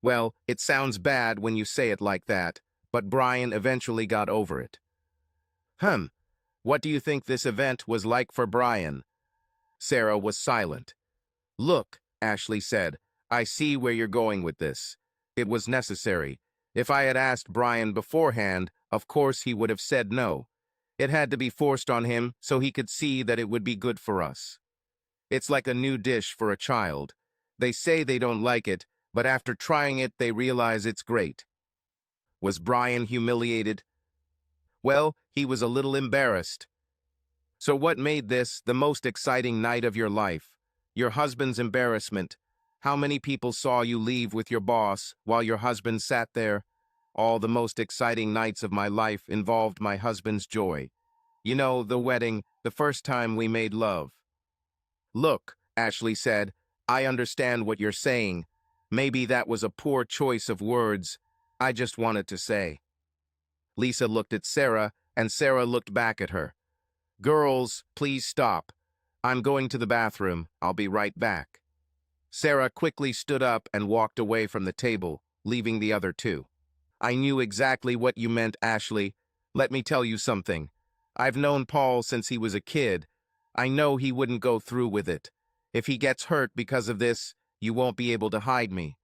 Well, it sounds bad when you say it like that, but Brian eventually got over it. What do you think this event was like for Brian? Sarah was silent. Look, Ashley said, I see where you're going with this. It was necessary. If I had asked Brian beforehand, of course he would have said no. It had to be forced on him so he could see that it would be good for us. It's like a new dish for a child. They say they don't like it, but after trying it, they realize it's great. Was Brian humiliated? Well, he was a little embarrassed. So what made this the most exciting night of your life? Your husband's embarrassment. How many people saw you leave with your boss while your husband sat there? All the most exciting nights of my life involved my husband's joy. You know, the wedding, the first time we made love. Look, Ashley said, I understand what you're saying. Maybe that was a poor choice of words. I just wanted to say. Lisa looked at Sarah, and Sarah looked back at her. Girls, please stop. I'm going to the bathroom. I'll be right back. Sarah quickly stood up and walked away from the table, leaving the other two. I knew exactly what you meant, Ashley. Let me tell you something. I've known Paul since he was a kid. I know he wouldn't go through with it. If he gets hurt because of this, you won't be able to hide me.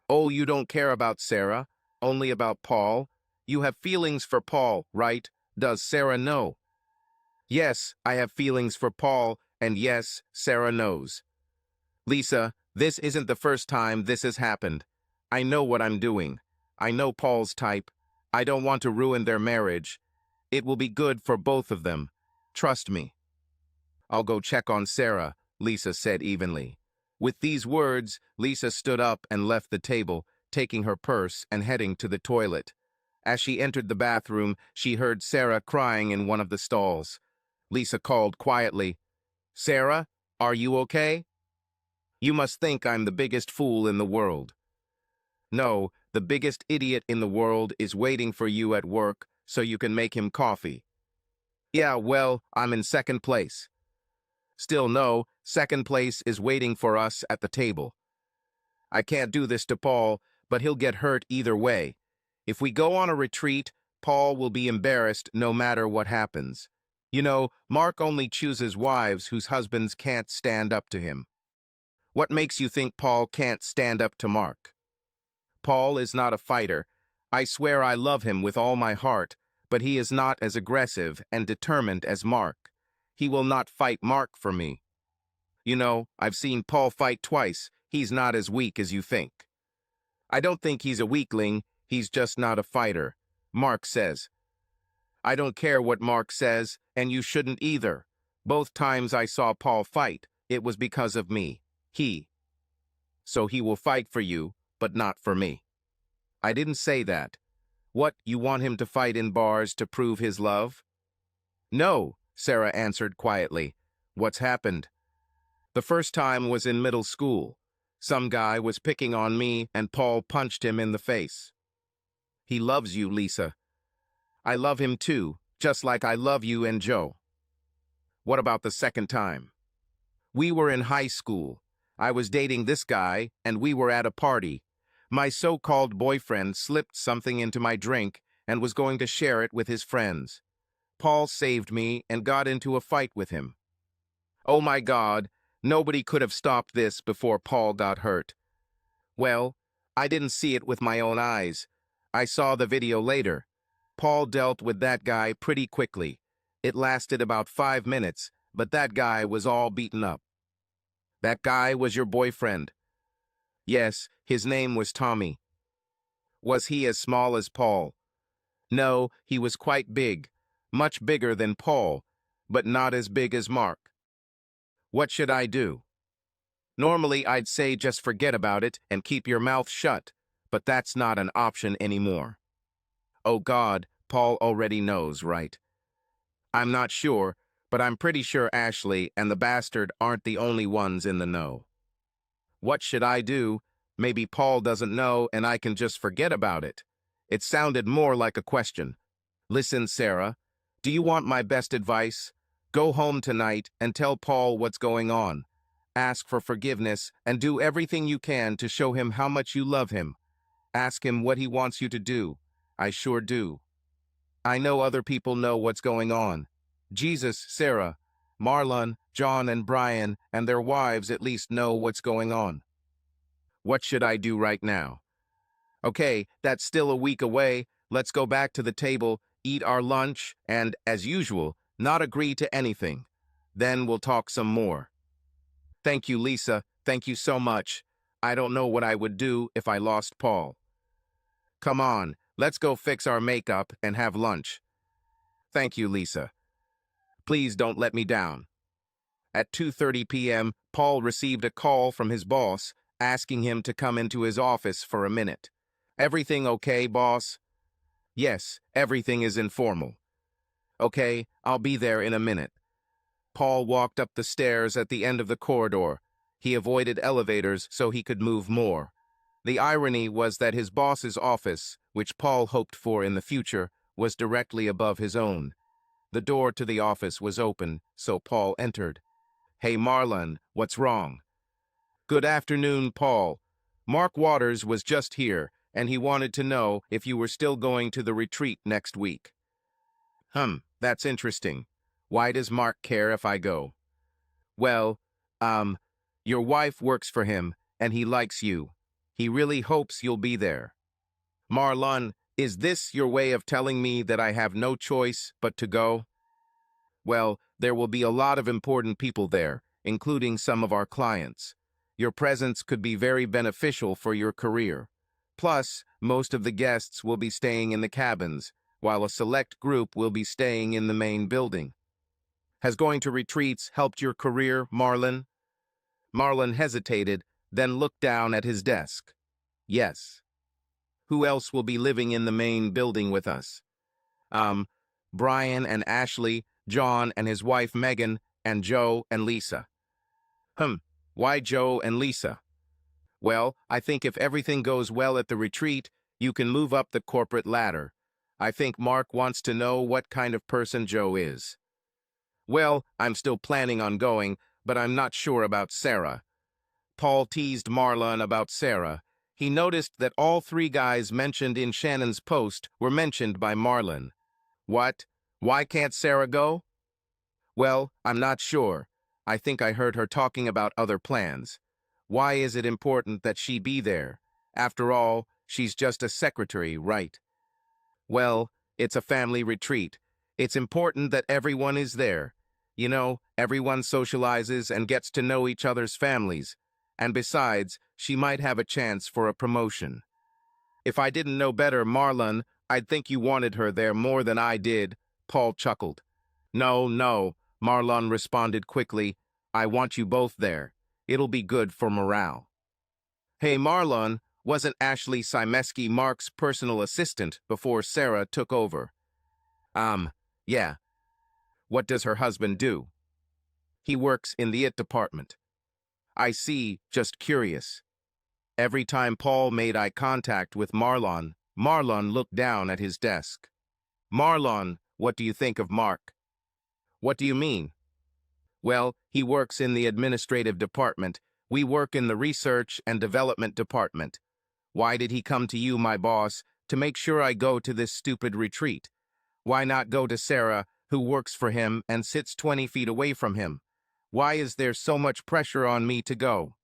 Oh, you don't care about Sarah, only about Paul? You have feelings for Paul, right? Does Sarah know? Yes, I have feelings for Paul, and yes, Sarah knows. Lisa, this isn't the first time this has happened. I know what I'm doing. I know Paul's type. I don't want to ruin their marriage. It will be good for both of them. Trust me. I'll go check on Sarah, Lisa said evenly. With these words, Lisa stood up and left the table, taking her purse and heading to the toilet. As she entered the bathroom, she heard Sarah crying in one of the stalls. Lisa called quietly, Sarah, are you okay? You must think I'm the biggest fool in the world. No, the biggest idiot in the world is waiting for you at work so you can make him coffee. Yeah, well, I'm in second place. Still no, second place is waiting for us at the table. I can't do this to Paul, but he'll get hurt either way. If we go on a retreat, Paul will be embarrassed no matter what happens. You know, Mark only chooses wives whose husbands can't stand up to him. What makes you think Paul can't stand up to Mark? Paul is not a fighter. I swear I love him with all my heart, but he is not as aggressive and determined as Mark. He will not fight Mark for me. You know, I've seen Paul fight twice. He's not as weak as you think. I don't think he's a weakling. He's just not a fighter. Mark says. I don't care what Mark says, and you shouldn't either. Both times I saw Paul fight, it was because of me. So he will fight for you, but not for me. I didn't say that. What, you want him to fight in bars to prove his love? No, Sarah answered quietly. What's happened? The first time was in middle school. Some guy was picking on me and Paul punched him in the face. He loves you, Lisa. I love him too, just like I love you and Joe. What about the second time? We were in high school. I was dating this guy and we were at a party. My so-called boyfriend slipped something into my drink and was going to share it with his friends. Paul saved me and got into a fight with him. Oh my God, nobody could have stopped this before Paul got hurt. Well, I didn't see it with my own eyes. I saw the video later. Paul dealt with that guy pretty quickly. It lasted about 5 minutes, but that guy was all beaten up. That guy was your boyfriend? Yes, his name was Tommy. Was he as small as Paul? No, he was quite big, much bigger than Paul, but not as big as Mark. What should I do? Normally, I'd say just forget about it and keep your mouth shut, but that's not an option anymore. Oh God, Paul already knows, right? I'm not sure, but I'm pretty sure Ashley and the bastard aren't the only ones in the know. What should I do? Maybe Paul doesn't know and I can just forget about it. It sounded more like a question. Listen, Sarah, do you want my best advice? Go home tonight and tell Paul what's going on. Ask for forgiveness and do everything you can to show him how much you love him. Ask him what he wants you to do. I sure do. I know other people know what's going on. Jesus, Sarah, Marlon, John, and Brian, and their wives at least know what's going on. What should I do right now? Okay, that's still a week away. Let's go back to the table, eat our lunch, and, as usual, not agree to anything. Then we'll talk some more. Thank you, Lisa. Thank you so much. I don't know what I would do if I lost Paul. Come on, let's go fix our makeup and have lunch. Thank you, Lisa. Please don't let me down. At 2:30 p.m., Paul received a call from his boss asking him to come into his office for a minute. Everything okay, boss? Yes, everything is informal. Okay, I'll be there in a minute. Paul walked up the stairs at the end of the corridor. He avoided elevators so he could move more. The irony was that his boss's office, which Paul hoped for in the future, was directly above his own. The door to the office was open, so Paul entered. Hey, Marlon, what's wrong? Good afternoon, Paul. Mark Waters was just here, and he wanted to know if you were still going to the retreat next week. That's interesting. Why does Mark care if I go? Well, your wife works for him, and he likes you. He really hopes you'll be there. Marlon, is this your way of telling me that I have no choice but to go? Well, there will be a lot of important people there, including some of our clients. Your presence could be very beneficial for your career. Plus, most of the guests will be staying in the cabins, while a select group will be staying in the main building. Has going to retreats helped your career, Marlon? Marlon hesitated, then looked down at his desk. Yes. Who else will be living in the main building with us? Brian and Ashley, John and his wife Megan, and Joe and Lisa. Why Joe and Lisa? Well, I think if everything goes well at the retreat, you can move up the corporate ladder. I think Mark wants to know what kind of person Joe is. Well, I'm still planning on going, but I'm not sure about Sarah. Paul teased Marlon about Sarah. He noticed that all three guys mentioned in Shannon's post were mentioned by Marlon. What? Why can't Sarah go? Well, I'm not sure. I think I heard her talking about other plans. Why is it important that she be there? After all, she's just a secretary, right? Well, it's a family retreat. It's important that everyone is there. You know, everyone socializes and gets to know each other's families. And besides, she might have a chance for a promotion. If I didn't know better, Marlon, I'd think you wanted her there more than I did, Paul chuckled. No, Marlon responded quickly. I want you both there. It'll be good for morale. Hey, Marlon, wasn't Ashley Simeski Mark's personal assistant before Sarah took over? Yeah. What does her husband do? He works in the IT department. I see, just curious. Every time Paul made eye contact with Marlon, Marlon looked down at his desk. Marlon, what do you think of Mark? What do you mean? Well, he works in the administrative department. We work in the research and development department. Why did he come to you, my boss, to make sure I go to this stupid retreat? Why not go to Sarah, who works for him and sits 20 feet away from him? Why is there so much pressure on me to go?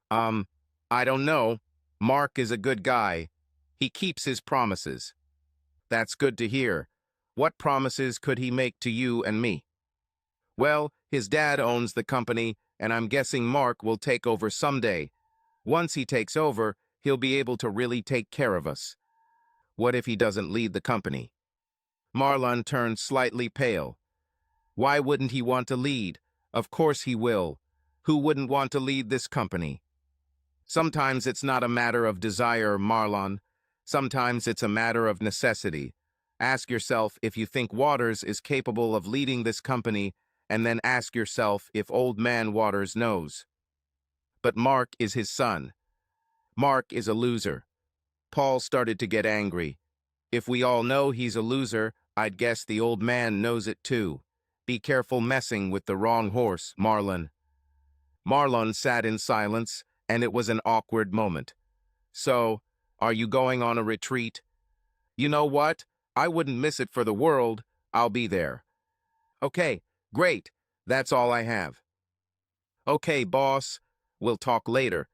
I don't know. Mark is a good guy. He keeps his promises. That's good to hear. What promises could he make to you and me? Well, his dad owns the company, and I'm guessing Mark will take over someday. Once he takes over, he'll be able to really take care of us. What if he doesn't lead the company? Marlon turned slightly pale. Why wouldn't he want to lead? Of course he will. Who wouldn't want to lead this company? Sometimes it's not a matter of desire, Marlon. Sometimes it's a matter of necessity. Ask yourself if you think Waters is capable of leading this company, and then ask yourself if old man Waters knows. But Mark is his son. Mark is a loser. Paul started to get angry. If we all know he's a loser, I'd guess the old man knows it too. Be careful messing with the wrong horse, Marlon. Marlon sat in silence, and it was an awkward moment. So, are you going on a retreat? You know what? I wouldn't miss it for the world. I'll be there. Okay, great. That's all I have. Okay, boss. We'll talk later.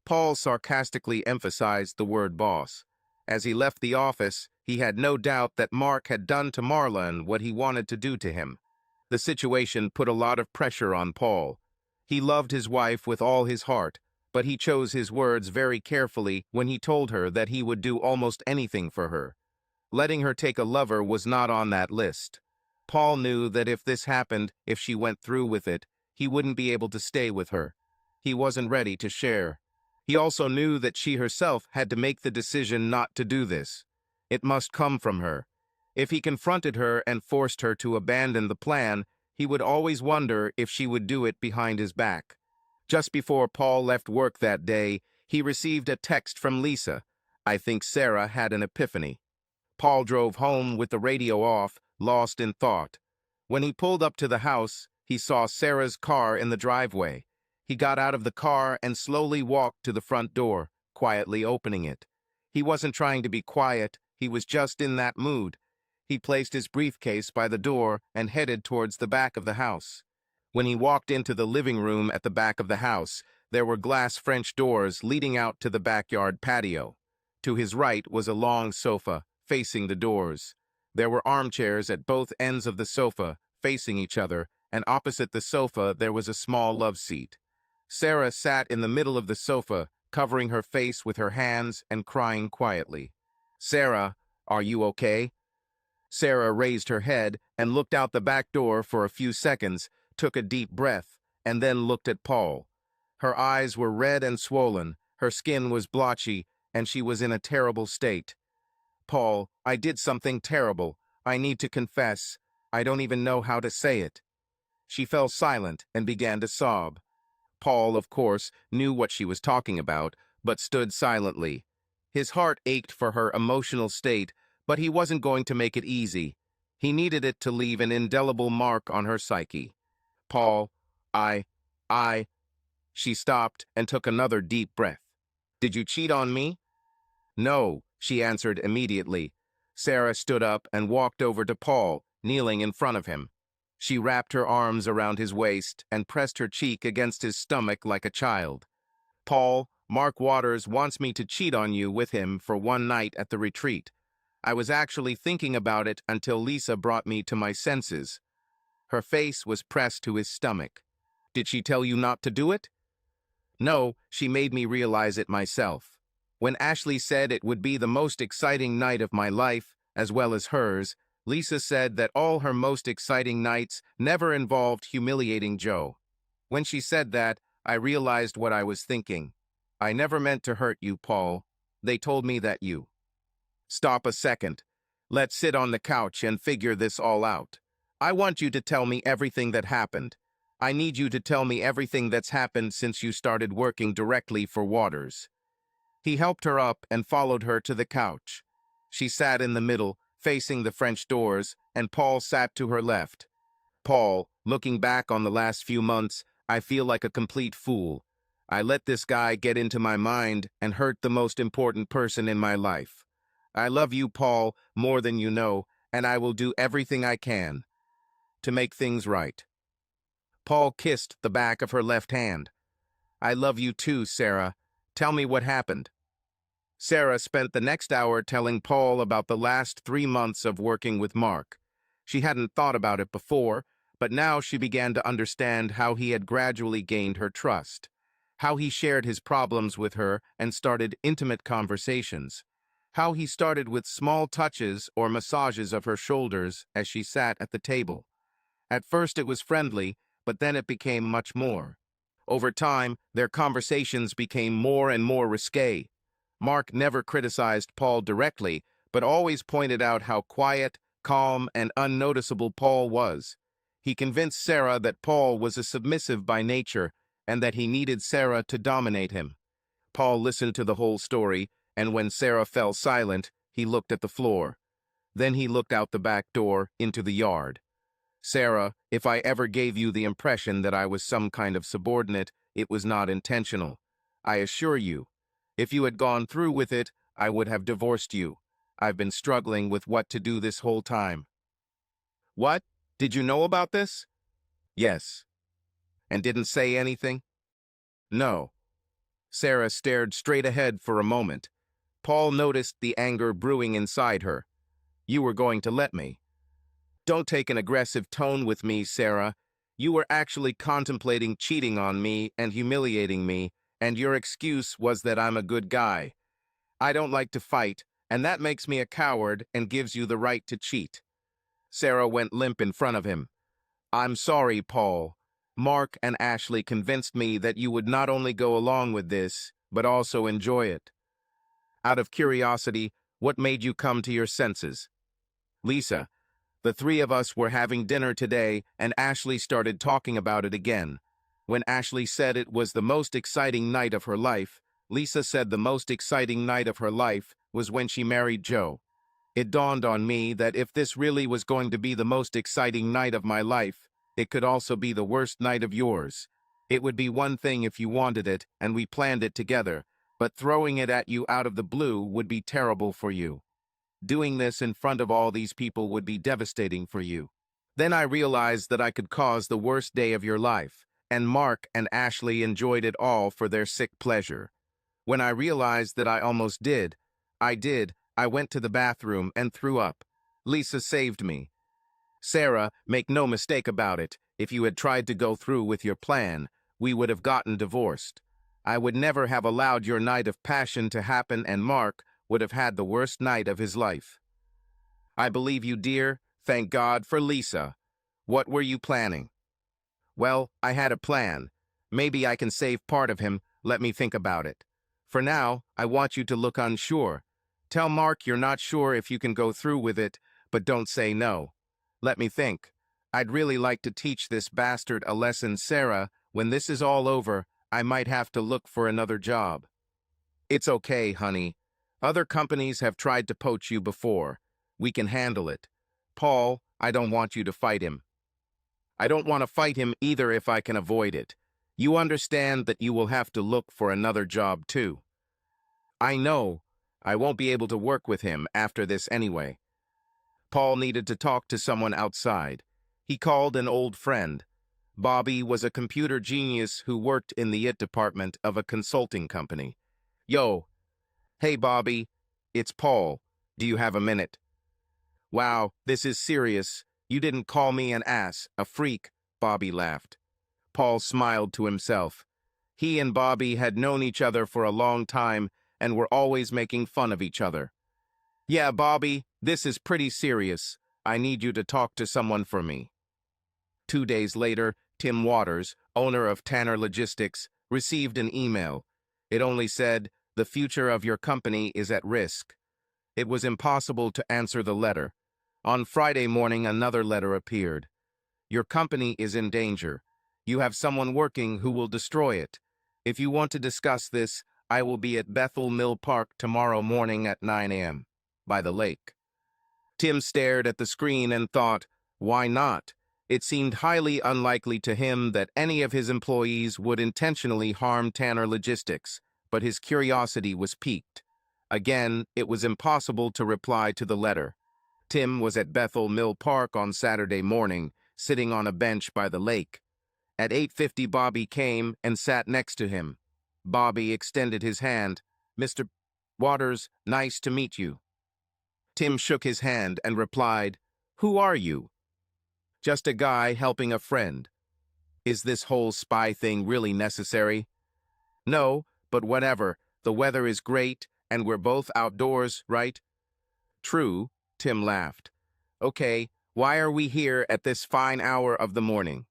Paul sarcastically emphasized the word boss. As he left the office, he had no doubt that Mark had done to Marlon what he wanted to do to him. The situation put a lot of pressure on Paul. He loved his wife with all his heart, but he chose his words very carefully when he told her that he would do almost anything for her. Letting her take a lover was not on that list. Paul knew that if this happened, if she went through with it, he wouldn't be able to stay with her. He wasn't ready to share. He also knew that she herself had to make the decision not to do this. It must come from her. If he confronted her and forced her to abandon the plan, he would always wonder if she would do it behind his back. Just before Paul left work that day, he received a text from Lisa. I think Sarah had an epiphany. Paul drove home with the radio off, lost in thought. When he pulled up to the house, he saw Sarah's car in the driveway. He got out of the car and slowly walked to the front door, quietly opening it. He wasn't trying to be quiet, he was just in that mood. He placed his briefcase by the door and headed towards the back of the house. When he walked into the living room at the back of the house, there were glass French doors leading out to the backyard patio. To his right was a long sofa, facing the doors. There were armchairs at both ends of the sofa, facing each other, and opposite the sofa there was a small love seat. Sarah sat in the middle of the sofa, covering her face with her hands and crying quietly. Sarah, are you okay? Sarah raised her head and looked out the back door for a few seconds, took a deep breath, and then looked at Paul. Her eyes were red and swollen, her skin was blotchy, and she was in a terrible state. Paul, I did something terrible. I need to confess. I don't even know how to say it. She fell silent and began to sob. Paul, of course, knew what she was talking about, but stood silently. His heart ached for her emotional state, but he wasn't going to make it easy. He needed it to leave an indelible mark on her psyche. Paul, She stopped and took another deep breath. Did you cheat on me? No, she answered immediately. Sarah stood up and walked over to Paul, kneeling in front of him. She wrapped her arms around his waist and pressed her cheek against his stomach like a child. Paul, Mark Waters wants me to cheat on you with him for one night at the retreat. I was actually thinking about it until Lisa brought me to my senses. Her face was pressed to his stomach. Did she tell you not to do it? No, she made me realize it myself. When Ashley said it would be the most exciting night of my life, as well as hers, Lisa said that all her most exciting nights never involved humiliating Joe. When she said that, I realized what I was thinking. I never meant to hurt you, Paul. They told me that you. Stop a second. Let's sit on the couch and figure this all out. I want you to tell me everything that happened. I need you to tell me everything that's happened since you started working directly for Waters. He helped her up and followed her to the couch. She sat in the middle, facing the French doors, and Paul sat to her left. Paul, looking back on the last few months, I feel like a complete fool. I let this guy get into my mind and hurt the most important person in my life. I love you, Paul, more than you know, and I will do everything I can to make things right. Paul kissed the back of her left hand. I love you too, Sarah. Tell me what happened. Sarah spent the next hour telling Paul about the last 3 months of working with Mark. She hadn't thought about it before, but now she began to understand how he had gradually gained her trust, how he shared his problems with her and started intimate conversations, how he started with small touches or massages of her shoulders as she sat at the table. At first it was friendly, but then it became much more. Over time, their conversations became more and more risque. Mark never criticized Paul directly, but always pointed out how quiet, calm, and unnoticeable Paul was. He convinced Sarah that Paul was a submissive by nature and that he needed Sarah to dominate him. Paul listened to the whole story, and when Sarah fell silent, he looked at the floor. Then he looked out the back door into the yard. Sarah, if I ever gave you the impression that I was some kind of subordinate, it was not intentional. I assure you, if you had gone through with it, I would have divorced you. I've been struggling with what to do this whole time. What? Did you know about this? Yes. And didn't say anything? No. Sarah stared straight ahead for a moment. Paul noticed the anger brewing inside her. You were going to let me. Don't take an aggressive tone with me, Sarah. You were actually contemplating cheating on me and humiliating me, and your excuse was that I'm a good guy. I don't like to fight, and that makes me a coward and gives you the right to cheat. Sarah went limp in front of him. I'm sorry, Paul. Mark and Ashley convinced me that you would not only go along with this, but also enjoy it. Out of curiosity, what made you come to your senses? Lisa, the three of us were having dinner today, and Ashley started talking about it again. When Ashley said it was the most exciting night of her life, Lisa said the most exciting night of her life was when she married Joe. It dawned on me that if this really was going to be the most exciting night of my life, it could also be the worst night of yours. It would be one thing if you wanted it and we planned it together, but throwing it at you out of the blue would be terrible for you. Doing this in front of all these people would be devastating for you. Then I realized that I could cause the worst day of your life, and Mark and Ashley enjoyed it all for their sick pleasure. When I realized that I almost did, I went to the bathroom and threw up. Lisa saved me. Sarah, make no mistake about it, if you had tried to go through with your plan, we would have gotten divorced. I would never have allowed your night of passion to happen, and Mark would have had the worst night of his life. I believe you, dear. Thank God for Lisa. What were you planning? Well, I had a plan. Maybe I can save part of him. Let me think about it. For now, I want you to look unsure. Tell Mark you're not sure if you can go through with it, but don't say no. Let me think. I'd really like to teach this bastard a lesson, Sarah. When this is all over, I might have to look for another job. It's okay, honey. Other companies have tried to poach you before. We can handle it. Paul, I don't want you to fight him. I don't want to fight him either if I can avoid it. You understand that you will have to look for another job too. I know. I won't be able to work with him after this anyway. Paul needed to talk to someone outside. He called an old friend. Bobby was a computer genius who worked in the IT department of a consulting company. Yo. Hey, Bobby. It's Paul. Do you have a minute? Wow, this is serious. You didn't call me an ass, a freak, Bobby laughed. Paul smiled to himself. He and Bobby had known each other for a long time and were always making fun of each other. Yeah, Bobby, this is pretty serious. I need you to talk to someone for me. 2 days later, Tim Waters, owner of Tanner Logistics, received an email. It only said, "The future of your company is at risk." It was impossible to answer the letter. On Friday morning, another letter appeared. Your company is in danger. You have someone working who will destroy it. If you want to discuss this, I will be at Bethel Mill Park tomorrow morning at 9 a.m. by the lake. Tim stared at the screen and thought, why not? It seemed highly unlikely to him that any of his employees would intentionally harm Tanner Logistics, but his curiosity was piqued. Again, it was impossible to reply to the letter. Tim was at Bethel Mill Park on Saturday morning, sitting on a bench by the lake. At 8:50, Bobby came and sat next to him. Bobby extended his hand. Mr. Waters, nice to meet you. Tim shook his hand and replied, Who are you? Just a guy helping a friend. Is this whole spy thing really necessary? No, but whatever. The weather is great, and we're both outdoors, right? True, Tim laughed. Okay, why are we here at this fine hour of the morning?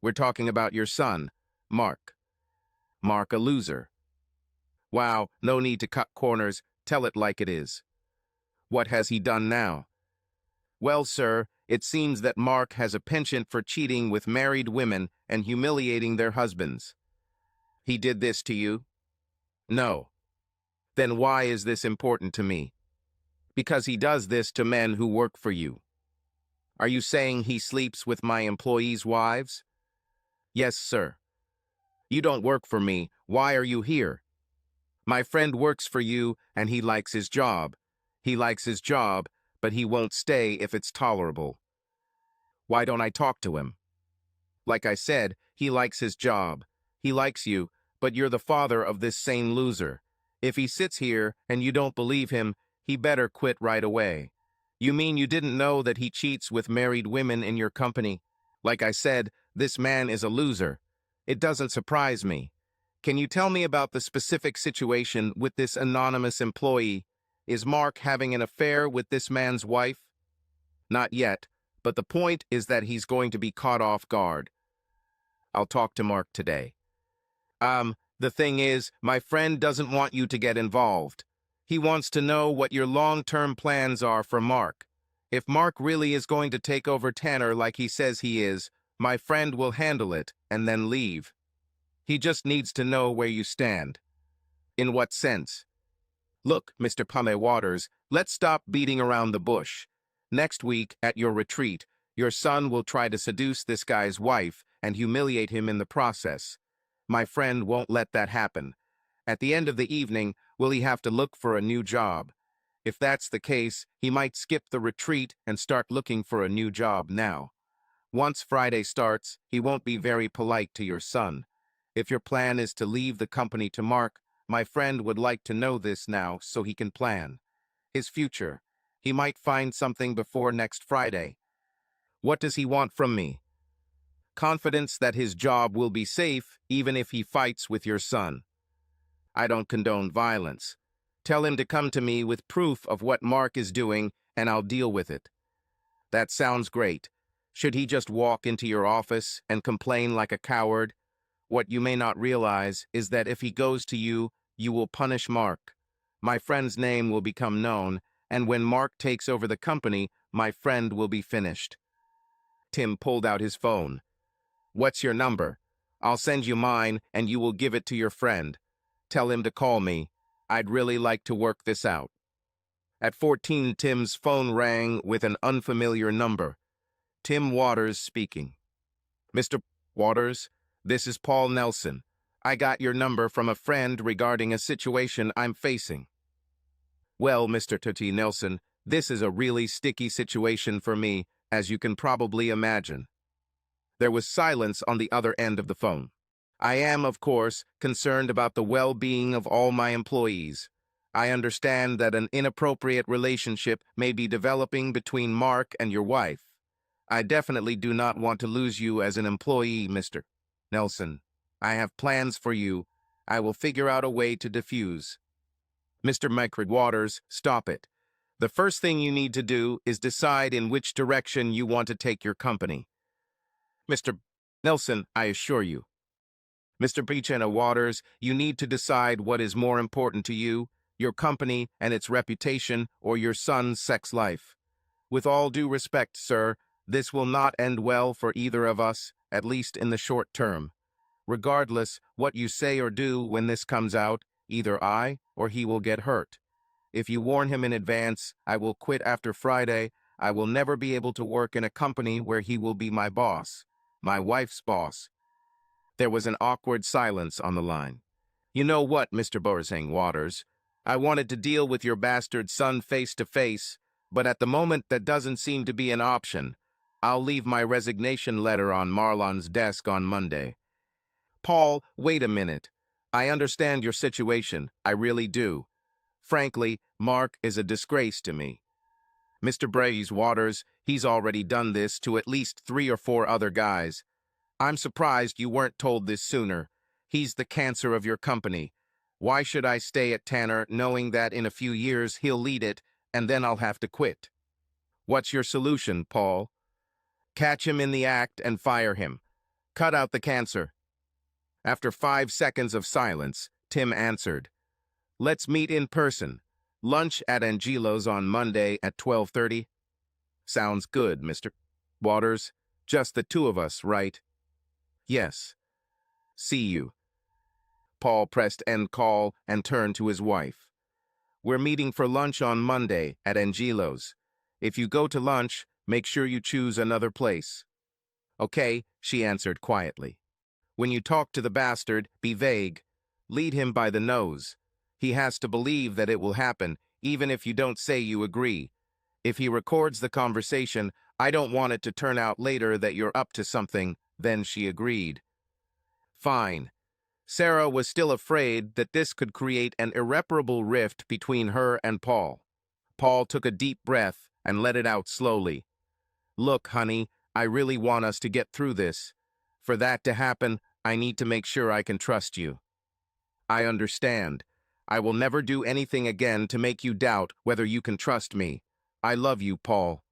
We're talking about your son, Mark. Mark a loser. Wow, no need to cut corners, tell it like it is. What has he done now? Well, sir, it seems that Mark has a penchant for cheating with married women and humiliating their husbands. He did this to you? No. Then why is this important to me? Because he does this to men who work for you. Are you saying he sleeps with my employees' wives? Yes, sir. You don't work for me. Why are you here? My friend works for you, and he likes his job. He likes his job, but he won't stay if it's tolerable. Why don't I talk to him? Like I said, he likes his job. He likes you, but you're the father of this same loser. If he sits here and you don't believe him, he better quit right away. You mean you didn't know that he cheats with married women in your company? Like I said, this man is a loser. It doesn't surprise me. Can you tell me about the specific situation with this anonymous employee? Is Mark having an affair with this man's wife? Not yet, but the point is that he's going to be caught off guard. I'll talk to Mark today. The thing is, my friend doesn't want you to get involved. He wants to know what your long-term plans are for Mark. If Mark really is going to take over Tanner like he says he is, my friend will handle it and then leave. He just needs to know where you stand. In what sense? Look, Mr. Pume Waters, let's stop beating around the bush. Next week, at your retreat, your son will try to seduce this guy's wife and humiliate him in the process. My friend won't let that happen. At the end of the evening, will he have to look for a new job? If that's the case, he might skip the retreat and start looking for a new job now. Once Friday starts, he won't be very polite to your son. If your plan is to leave the company to Mark, my friend would like to know this now so he can plan his future. He might find something before next Friday. What does he want from me? Confidence that his job will be safe even if he fights with your son. I don't condone violence. Tell him to come to me with proof of what Mark is doing and I'll deal with it. That sounds great. Should he just walk into your office and complain like a coward? What you may not realize is that if he goes to you, you will punish Mark. My friend's name will become known, and when Mark takes over the company, my friend will be finished. Tim pulled out his phone. What's your number? I'll send you mine, and you will give it to your friend. Tell him to call me. I'd really like to work this out. At 14, Tim's phone rang with an unfamiliar number. Tim Waters speaking. Mr. Waters, this is Paul Nelson. I got your number from a friend regarding a situation I'm facing. Well, Mr. T. Nelson, this is a really sticky situation for me, as you can probably imagine. There was silence on the other end of the phone. I am, of course, concerned about the well-being of all my employees. I understand that an inappropriate relationship may be developing between Mark and your wife. I definitely do not want to lose you as an employee, Mr. Nelson. I have plans for you. I will figure out a way to diffuse. Mr. Microd Waters, stop it. The first thing you need to do is decide in which direction you want to take your company. Mr. Nelson, I assure you. Mr. Breachena Waters, you need to decide what is more important to you, your company and its reputation, or your son's sex life. With all due respect, sir, this will not end well for either of us, at least in the short term. Regardless what you say or do when this comes out, either I or he will get hurt. If you warn him in advance, I will quit after Friday. I will never be able to work in a company where he will be my boss, my wife's boss. There was an awkward silence on the line. You know what, Mr. Borzang Waters? I wanted to deal with your bastard son face to face, but at the moment that doesn't seem to be an option. I'll leave my resignation letter on Marlon's desk on Monday. Paul, wait a minute. I understand your situation. I really do. Frankly, Mark is a disgrace to me. Mr. Braze Waters, he's already done this to at least 3 or 4 other guys. I'm surprised you weren't told this sooner. He's the cancer of your company. Why should I stay at Tanner knowing that in a few years he'll lead it and then I'll have to quit? What's your solution, Paul? Catch him in the act and fire him. Cut out the cancer. After 5 seconds of silence, Tim answered, "Let's meet in person. Lunch at Angelo's on Monday at 12:30. Sounds good, Mr. Waters. Just the two of us, right?" "Yes. See you." Paul pressed end call and turned to his wife. "We're meeting for lunch on Monday at Angelo's. If you go to lunch, make sure you choose another place." "Okay," she answered quietly. "When you talk to the bastard, be vague. Lead him by the nose. He has to believe that it will happen, even if you don't say you agree. If he records the conversation, I don't want it to turn out later that you're up to something." Then she agreed. Fine. Sarah was still afraid that this could create an irreparable rift between her and Paul. Paul took a deep breath and let it out slowly. "Look, honey, I really want us to get through this. For that to happen, I need to make sure I can trust you." "I understand. I will never do anything again to make you doubt whether you can trust me. I love you, Paul."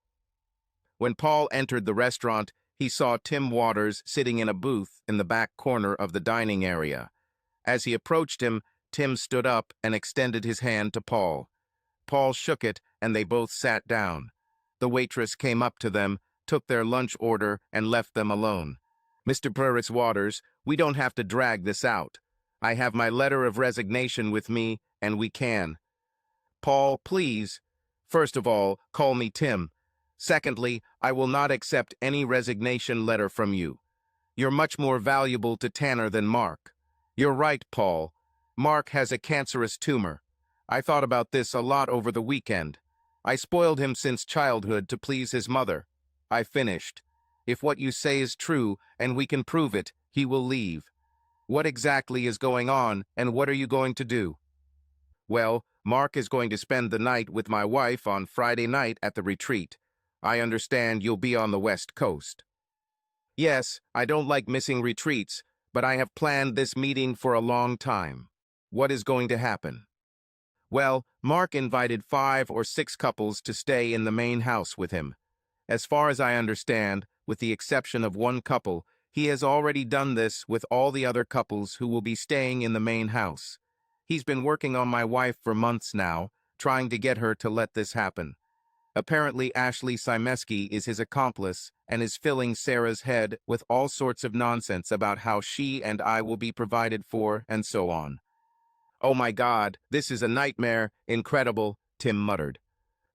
When Paul entered the restaurant, he saw Tim Waters sitting in a booth in the back corner of the dining area. As he approached him, Tim stood up and extended his hand to Paul. Paul shook it, and they both sat down. The waitress came up to them, took their lunch order, and left them alone. "Mr. Burris Waters, we don't have to drag this out. I have my letter of resignation with me, and we can." "Paul, please. First of all, call me Tim. Secondly, I will not accept any resignation letter from you. You're much more valuable to Tanner than Mark." "You're right, Paul. Mark has a cancerous tumor. I thought about this a lot over the weekend. I spoiled him since childhood to please his mother." I finished. "If what you say is true, and we can prove it, he will leave. What exactly is going on, and what are you going to do?" "Well, Mark is going to spend the night with my wife on Friday night at the retreat. I understand you'll be on the West Coast." "Yes, I don't like missing retreats, but I have planned this meeting for a long time." "What is going to happen?" "Well, Mark invited 5 or 6 couples to stay in the main house with him. As far as I understand, with the exception of one couple, he has already done this with all the other couples who will be staying in the main house. He's been working on my wife for months now, trying to get her to let this happen. Apparently Ashley Simeski is his accomplice and is filling Sarah's head with all sorts of nonsense about how she and I will be provided for and so on." "Oh my God, this is a nightmare. Incredible," Tim muttered.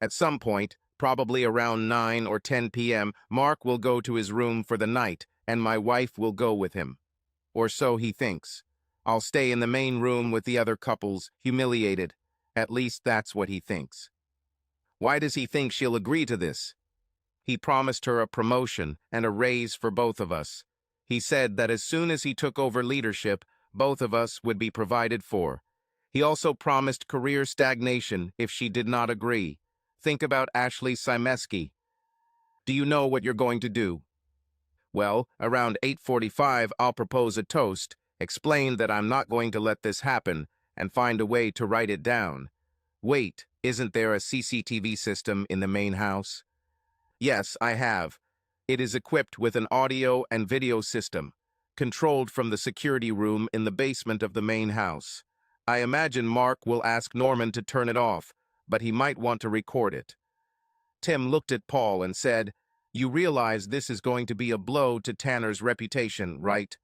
At some point, probably around 9 or 10 p.m., Mark will go to his room for the night, and my wife will go with him. Or so he thinks. I'll stay in the main room with the other couples, humiliated. At least that's what he thinks. Why does he think she'll agree to this? He promised her a promotion and a raise for both of us. He said that as soon as he took over leadership, both of us would be provided for. He also promised career stagnation if she did not agree. Think about Ashley Simeski. Do you know what you're going to do?" "Well, around 8:45 I'll propose a toast, explain that I'm not going to let this happen, and find a way to write it down." "Wait, isn't there a CCTV system in the main house?" "Yes, I have. It is equipped with an audio and video system, controlled from the security room in the basement of the main house. I imagine Mark will ask Norman to turn it off, but he might want to record it." Tim looked at Paul and said, "You realize this is going to be a blow to Tanner's reputation, right?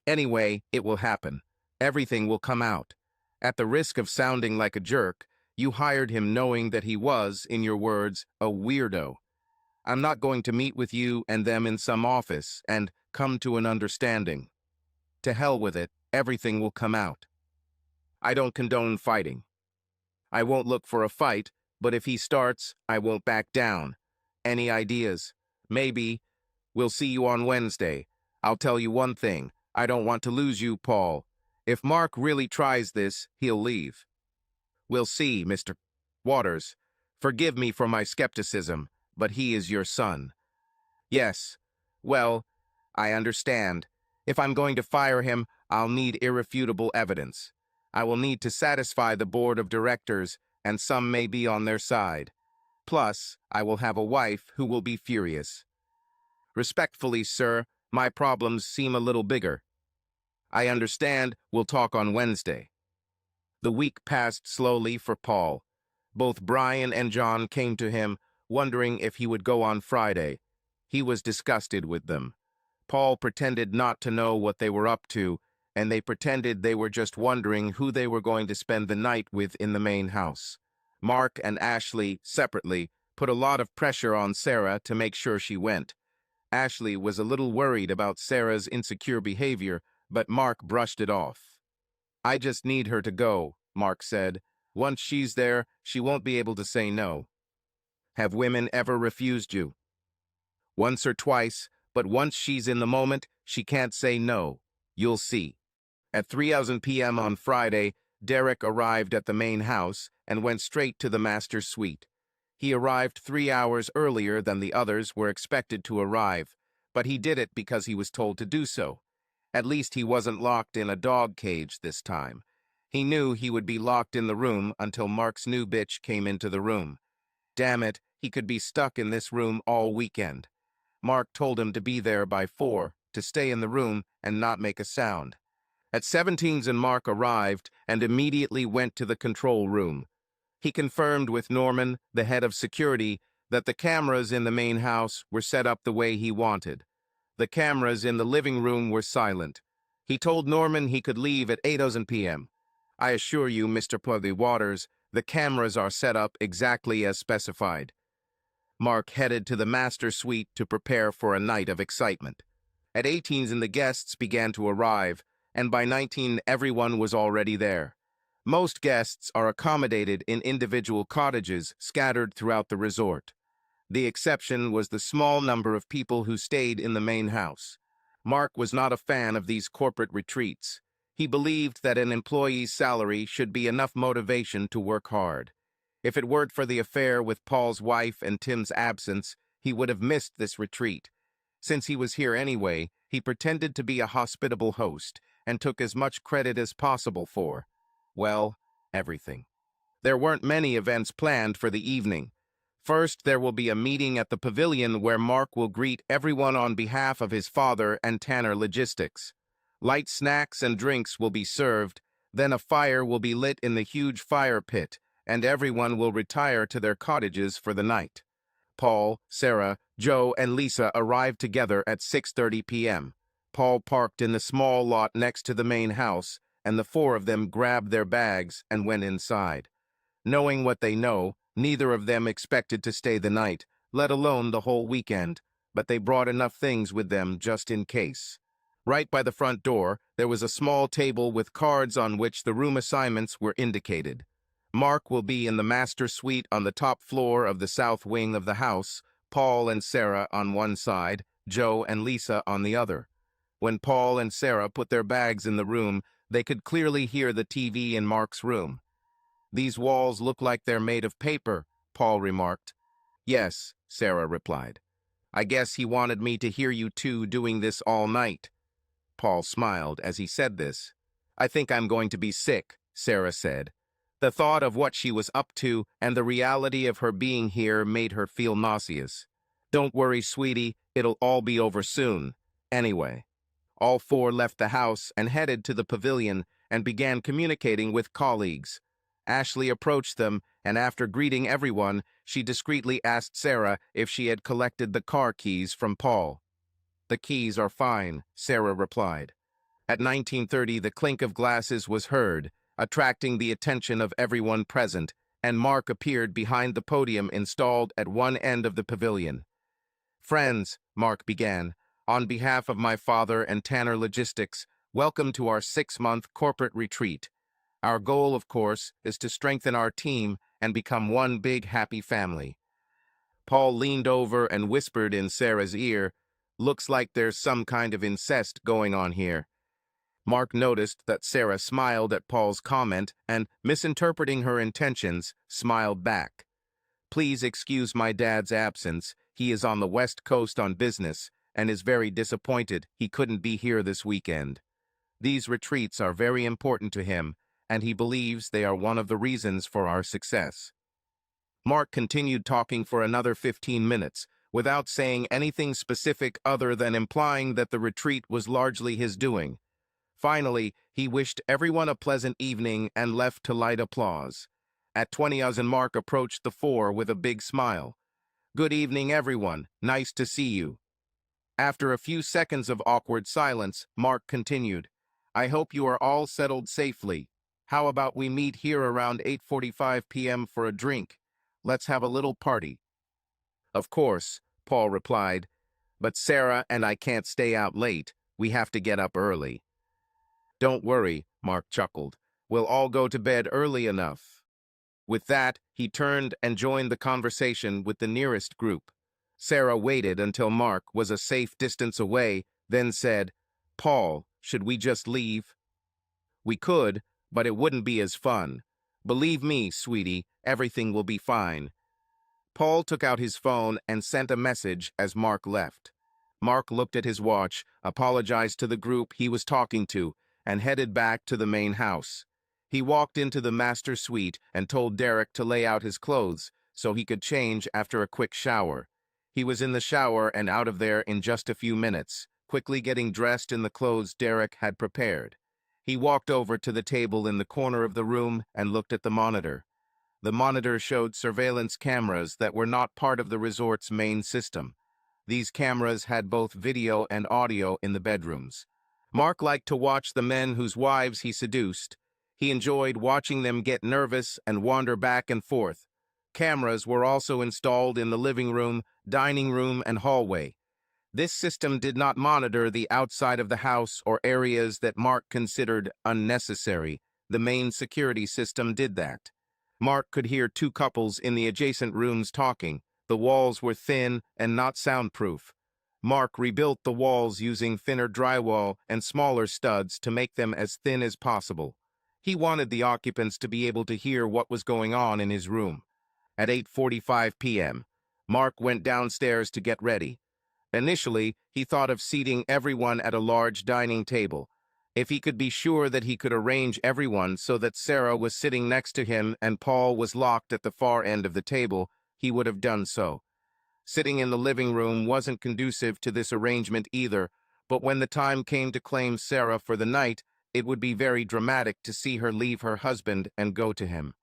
Anyway, it will happen. Everything will come out. At the risk of sounding like a jerk, you hired him knowing that he was, in your words, a weirdo. I'm not going to meet with you and them in some office and come to an understanding. To hell with it, everything will come out. I don't condone fighting. I won't look for a fight, but if he starts, I won't back down. Any ideas?" "Maybe. We'll see you on Wednesday. I'll tell you one thing. I don't want to lose you, Paul. If Mark really tries this, he'll leave." "We'll see, Mr. Waters. Forgive me for my skepticism, but he is your son." "Yes. Well, I understand. If I'm going to fire him, I'll need irrefutable evidence. I will need to satisfy the board of directors, and some may be on their side. Plus, I will have a wife who will be furious." "Respectfully, sir, My problems seem a little bigger. I understand. We'll talk on Wednesday. The week passed slowly for Paul. Both Brian and John came to him, wondering if he would go on Friday. He was disgusted with them. Paul pretended not to know what they were up to, and they pretended they were just wondering who they were going to spend the night with in the main house. Mark and Ashley, separately, put a lot of pressure on Sarah to make sure she went. Ashley was a little worried about Sarah's insecure behavior, but Mark brushed it off. I just need her to go, Mark said. Once she's there, she won't be able to say no. Have women ever refused you? Once or twice, but once she's in the moment, she can't say no. You'll see. At 3:00 p.m. on Friday, Derek arrived at the main house and went straight to the master's suite. He arrived 3 hours earlier than the others were expected to arrive, but he did it because he was told to do so. At least he wasn't locked in a dog cage this time. He knew he would be locked in the room until Mark's new bitch came into the room. Damn it, he could be stuck in this room all weekend. Mark told him to be there by 4, to stay in the room and not make a sound. At 17 Mark arrived and immediately went to the control room. He confirmed with Norman, the head of security, that the cameras in the main house were set up the way he wanted. The cameras in the living room were silent. He told Norman he could leave at 8:00 p.m. I assure you, Mr. Pluggy Waters, the cameras are set up exactly as specified. Mark headed to the master suite to prepare for a night of excitement. At 18 the guests began to arrive, and by 19 everyone was already there. Most guests are accommodated in individual cottages scattered throughout the resort. The exception was the small number of people who stayed in the main house. Mark was not a fan of these corporate retreats. He believed that an employee's salary should be enough motivation to work hard. If it weren't for the affair with Paul's wife and Tim's absence, he would have missed this retreat. Since he was here anyway, he pretended to be a hospitable host and took as much credit as possible for, well, everything. There weren't many events planned for the evening. First, there will be a meeting at the pavilion where Mark will greet everyone on behalf of his father and Tanner Logistics. Light snacks and drinks will be served, then a fire will be lit in the huge fire pit, and everyone will retire to their cottages for the night. Paul, Sarah, Joe, and Lisa arrived together at 6:30 p.m. Paul parked in the small lot next to the main house, and the four of them grabbed their bags and went inside. Knowing what they know, neither of them expected to stay the night, let alone the whole weekend, but they brought enough things with them just in case. Right by the front door, there was a small table with cards on which the room assignments were indicated. Mark will be in the master suite on the top floor of the south wing of the house, Paul and Sarah on one side, Joe and Lisa on the other. When Paul and Sarah put their bags in the room, they could clearly hear the TV in Mark's room. These walls look like they're made of paper, Paul remarked. Yes, Sarah replied. I guess he wanted me to hear you two doing this all night. Paul smiled as he said this. I think I'm going to be sick, Sarah said. The thought of what she was up to and the reality of her being here made her feel nauseous. Don't worry, sweetie, it'll all be over soon. Anyway. All four left the house and headed to the pavilion and began communicating with colleagues. Ashley approached them, and after greeting everyone, she discreetly asked Sarah if she had collected the car keys from Paul. The keys are fine, Sarah replied. At 19:30, the clink of glasses was heard, attracting the attention of everyone present, and Mark appeared behind the podium installed at one end of the pavilion. Friends, Mark began, on behalf of my father and Tanner Logistics, welcome to our 6-month corporate retreat. Our goal, of course, is to strengthen our team and become one big happy family. Paul leaned over and whispered in Sarah's ear, looks like there's some kind of incest going on here. Mark noticed that Sarah smiled at Paul's comment and, misinterpreting her intentions, smiled back. Please excuse my dad's absence. He is on the West Coast on business and is very disappointed he couldn't be here this weekend. These retreats are very important to him, and he believes they are one of the reasons for our success. Mark continued talking for another 15 minutes, without saying anything specific other than implying that the retreat was largely his doing. Finally, he wished everyone a pleasant evening and left to light applause. At 20 Mark approached the four with a big smile. "Good evening, everyone. Nice to see you." After a few seconds of awkward silence, Mark continued, "I hope you are all settled safely. How about we meet here around 8:45 p.m. for a drink? Let's have a little party." "Of course," Paul replied, "but Sarah and I can't stay out late. We have to get up early." "Don't worry," Mark chuckled. "We'll all go to bed early enough." With that, he turned and joined the conversation with the nearest group. Sarah waited until Mark was a safe distance away, then said, "Paul, should we just leave?" "We could, but it wouldn't be as fun. Believe me, sweetie, everything will be fine." Paul took out his phone and sent a message as Mark left. Mark looked at his watch, apologized to the group he was talking to, and headed back to the main house. He walked into the master suite and told Derek to lay out his clothes so he could change after a quick shower. He was in the shower and out of there in just a few minutes, quickly getting dressed in the clothes Derek had prepared. He walked over to the table in the corner of the room and looked at the monitor. The monitor showed surveillance cameras that were not part of the resort's main system. These cameras had both video and audio in the bedrooms. Mark liked to watch the men whose wives he seduced. He enjoyed watching them get nervous and wander back and forth. Cameras were also installed in the living room, dining room, and hallway. This system did not monitor the outside of the house or areas that Mark considered unnecessary. The main security system did that. Mark could hear two couples in the adjacent rooms talking. The walls were thin and not soundproof. Mark rebuilt the walls using thinner drywall and smaller studs to make them as thin as possible. He wanted the occupants to be able to hear what was going on in his room. At 8:45 p.m., Mark went downstairs to get ready. Initially, he thought of seating everyone at a large dining table. If he could be sure that he could arrange everyone so that Sarah was sitting next to him and Paul was locked at the far end of the table, he would have done so. Sitting in the living room wasn't conducive to this arrangement either, but when the time came to claim Sarah for the night, it would be very dramatic to see her leave her husband and go to him.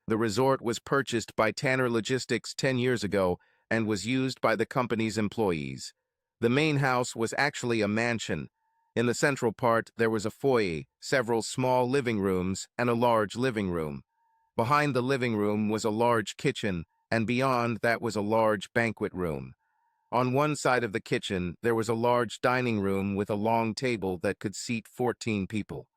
The resort was purchased by Tanner Logistics 10 years ago and was used by the company's employees. The main house was actually a mansion. In the central part, there was a foyer, several small living rooms, and a large living room. Behind the living room was a large kitchen, and beyond that was a large banquet room. On one side of the kitchen, there was a large dining room with a long table that could seat 14 people.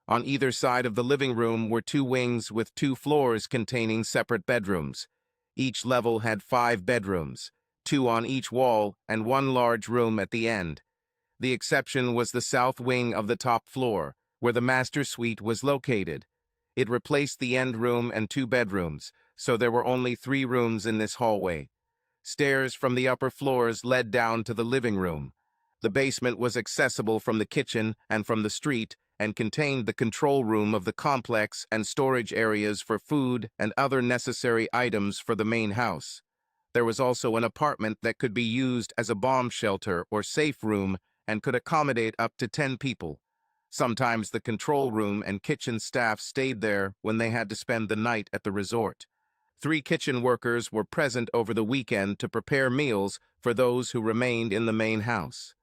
On either side of the living room were two wings with two floors containing separate bedrooms. Each level had 5 bedrooms, 2 on each wall and one large room at the end. The exception was the south wing of the top floor, where the master suite was located. It replaced the end room and 2 bedrooms, so there were only 3 rooms in this hallway. Stairs from the upper floors led down to the living room. The basement was accessible from the kitchen and from the street, and contained the control room of the complex and storage areas for food and other necessary items for the main house. There was also an apartment that could be used as a bomb shelter or safe room and could accommodate up to 10 people. Sometimes the control room and kitchen staff stayed there when they had to spend the night at the resort. 3 kitchen workers were present over the weekend to prepare meals for those who remained in the main house.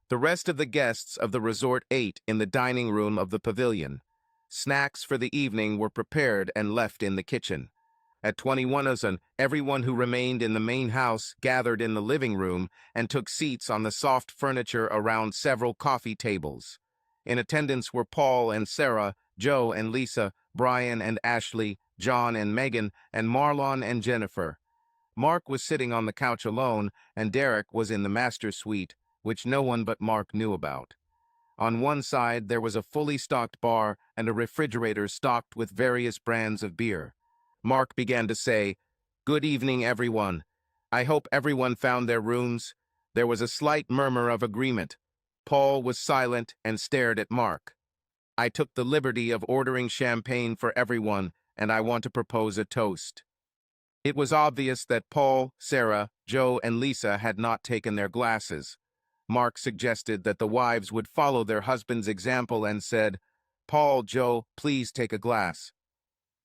The rest of the guests of the resort ate in the dining room of the pavilion. Snacks for the evening were prepared and left in the kitchen. At 21 everyone who remained in the main house gathered in the living room and took seats on the soft furniture around several coffee tables. In attendance were Paul and Sarah, Joe and Lisa, Brian and Ashley, John and Megan, and Marlon and Jennifer. Mark was sitting on the couch alone, and Derek was in the master suite, which no one but Mark knew about. On one side, there was a fully stocked bar and a refrigerator stocked with various brands of beer. Mark began to say, "Good evening, everyone. I hope everyone found their rooms." There was a slight murmur of agreement. Paul was silent and stared at Mark. "I took the liberty of ordering champagne for everyone, and I want to propose a toast." It was obvious that Paul, Sarah, Joe, and Lisa had not taken their glasses. Mark suggested that the wives would follow their husband's example and said, "Paul, Joe, please take a glass."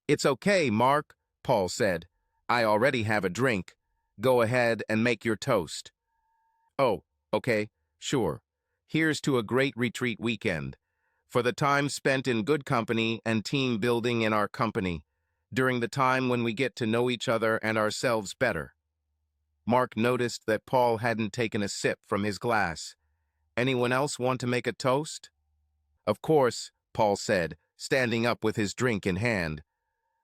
"It's okay, Mark," Paul said. "I already have a drink. Go ahead and make your toast." "Oh, okay, sure. Here's to a great retreat weekend. For the time spent in good company and team building in our company, during the time when we get to know each other and ourselves better." Mark noticed that Paul hadn't taken a sip from his glass. "Anyone else want to make a toast?" "Of course," Paul said, standing up with his drink in hand.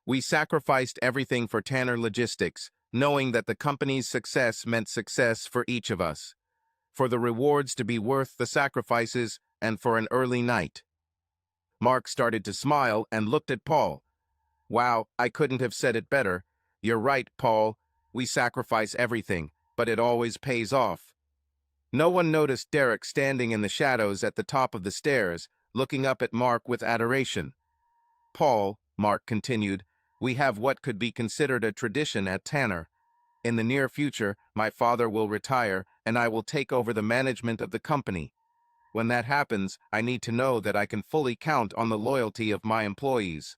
"We sacrificed everything for Tanner Logistics, knowing that the company's success meant success for each of us, for the rewards to be worth the sacrifices, and for an early night." Mark started to smile and looked at Paul. "Wow, I couldn't have said it better. You're right, Paul. We sacrifice everything, but it always pays off." No one noticed Derek standing in the shadows at the top of the stairs, looking up at Mark with adoration. "Paul," Mark continued, "we have what could be considered a tradition at Tanner. In the near future, my father will retire, and I will take over the management of the company. When that happens, I need to know that I can fully count on the loyalty of my employees."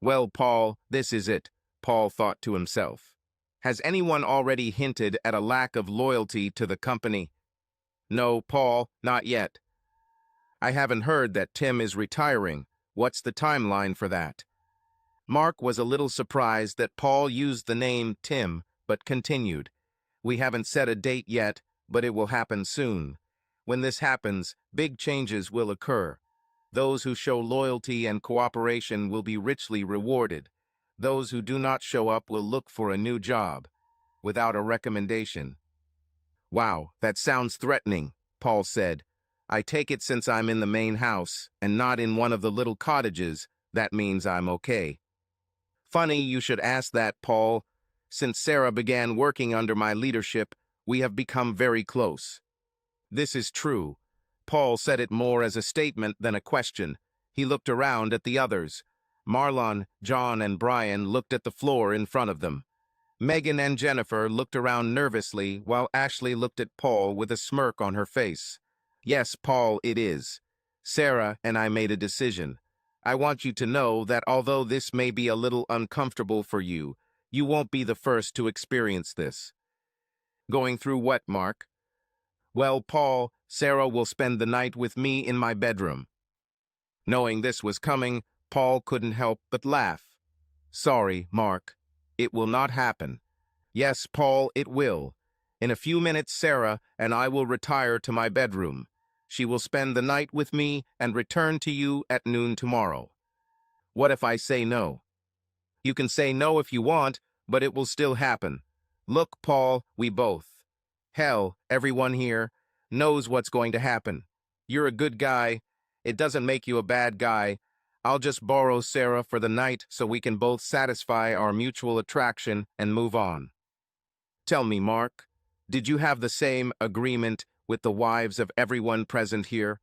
"Well, Paul, this is it," Paul thought to himself. "Has anyone already hinted at a lack of loyalty to the company?" "No, Paul, not yet." "I haven't heard that Tim is retiring. What's the timeline for that?" Mark was a little surprised that Paul used the name Tim, but continued, "We haven't set a date yet, but it will happen soon. When this happens, big changes will occur. Those who show loyalty and cooperation will be richly rewarded. Those who do not show up will look for a new job, without a recommendation." "Wow, that sounds threatening," Paul said. "I take it since I'm in the main house, and not in one of the little cottages, that means I'm okay." "Funny you should ask that, Paul. Since Sarah began working under my leadership, we have become very close." "This is true." Paul said it more as a statement than a question. He looked around at the others. Marlon, John, and Brian looked at the floor in front of them. Megan and Jennifer looked around nervously, while Ashley looked at Paul with a smirk on her face. "Yes, Paul, it is. Sarah and I made a decision. I want you to know that although this may be a little uncomfortable for you, you won't be the first to experience this." "Going through what, Mark?" "Well, Paul, Sarah will spend the night with me in my bedroom." Knowing this was coming, Paul couldn't help but laugh. "Sorry, Mark. It will not happen." "Yes, Paul, it will. In a few minutes, Sarah and I will retire to my bedroom. She will spend the night with me and return to you at noon tomorrow." "What if I say no?" "You can say no if you want, but it will still happen. Look, Paul, we both, hell, everyone here, knows what's going to happen. You're a good guy. It doesn't make you a bad guy. I'll just borrow Sarah for the night so we can both satisfy our mutual attraction and move on." "Tell me, Mark, did you have the same agreement with the wives of everyone present here?"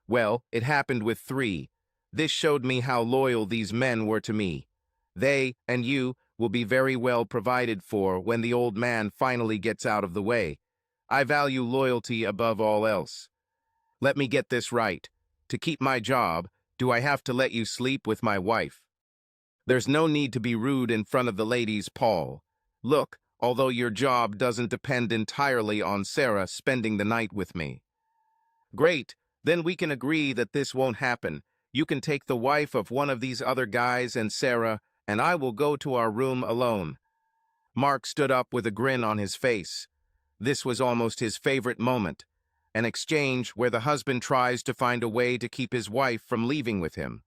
"Well, it happened with 3. This showed me how loyal these men were to me. They and you will be very well provided for when the old man finally gets out of the way. I value loyalty above all else. Let me get this right. To keep my job, do I have to let you sleep with my wife?" "There's no need to be rude in front of the ladies, Paul. Look, although your job doesn't depend entirely on Sarah spending the night with me." "Great, then we can agree that this won't happen. You can take the wife of one of these other guys and Sarah, and I will go to our room alone." Mark stood up with a grin on his face. This was almost his favorite moment, an exchange where the husband tries to find a way to keep his wife from leaving with him.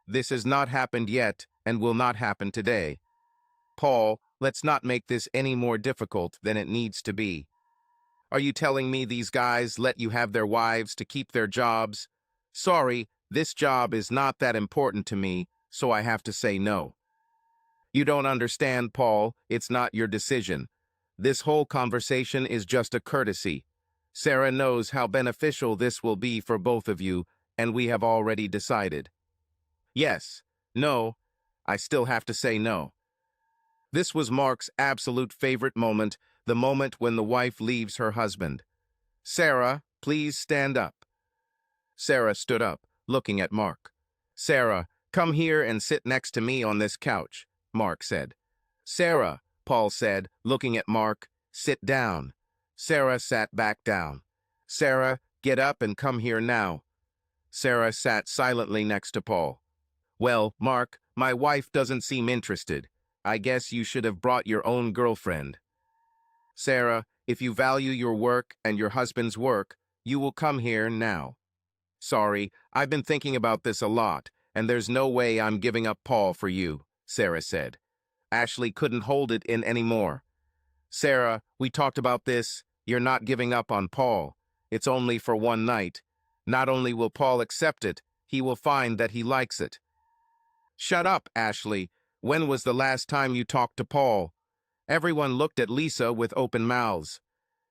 This has not happened yet and will not happen today. "Paul, let's not make this any more difficult than it needs to be. Are you telling me these guys let you have their wives to keep their jobs? Sorry, this job is not that important to me, so I have to say no." "You don't understand, Paul. It's not your decision. This whole conversation is just a courtesy. Sarah knows how beneficial this will be for both of you, and we have already decided." "Yes, no, I still have to say no." This was Mark's absolute favorite moment, the moment when the wife leaves her husband. "Sarah, please stand up." Sarah stood up, looking at Mark. "Sarah, come here and sit next to me on this couch," Mark said. "Sarah," Paul said, looking at Mark, "sit down." Sarah sat back down. "Sarah, get up and come here now." Sarah sat silently next to Paul. "Well, Mark, my wife doesn't seem interested. I guess you should have brought your own girlfriend." "Sarah, if you value your work and your husband's work, you will come here now." "Sorry, I've been thinking about this a lot, and there's no way I'm giving up Paul for you," Sarah said. Ashley couldn't hold it in anymore. "Sarah, we talked about this. You're not giving up on Paul. It's only for one night. Not only will Paul accept it, he will find that he likes it." "Shut up, Ashley. When was the last time you talked to Paul?" Everyone looked at Lisa with open mouths.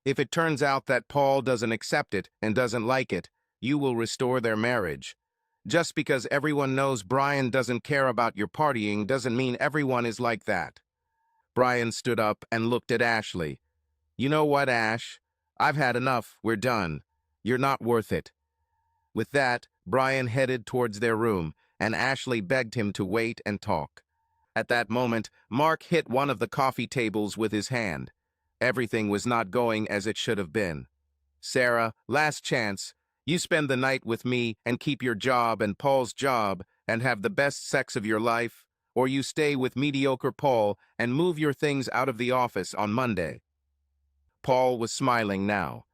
"If it turns out that Paul doesn't accept it and doesn't like it, you will restore their marriage. Just because everyone knows Brian doesn't care about your partying doesn't mean everyone is like that." Brian stood up and looked at Ashley. "You know what, Ash? I've had enough. We're done. You're not worth it." With that, Brian headed towards their room, and Ashley begged him to wait and talk. At that moment, Mark hit one of the coffee tables with his hand. Everything was not going as it should have been. "Sarah, last chance. You spend the night with me and keep your job and Paul's job and have the best sex of your life, or you stay with mediocre Paul and move your things out of the office on Monday." Paul was smiling now.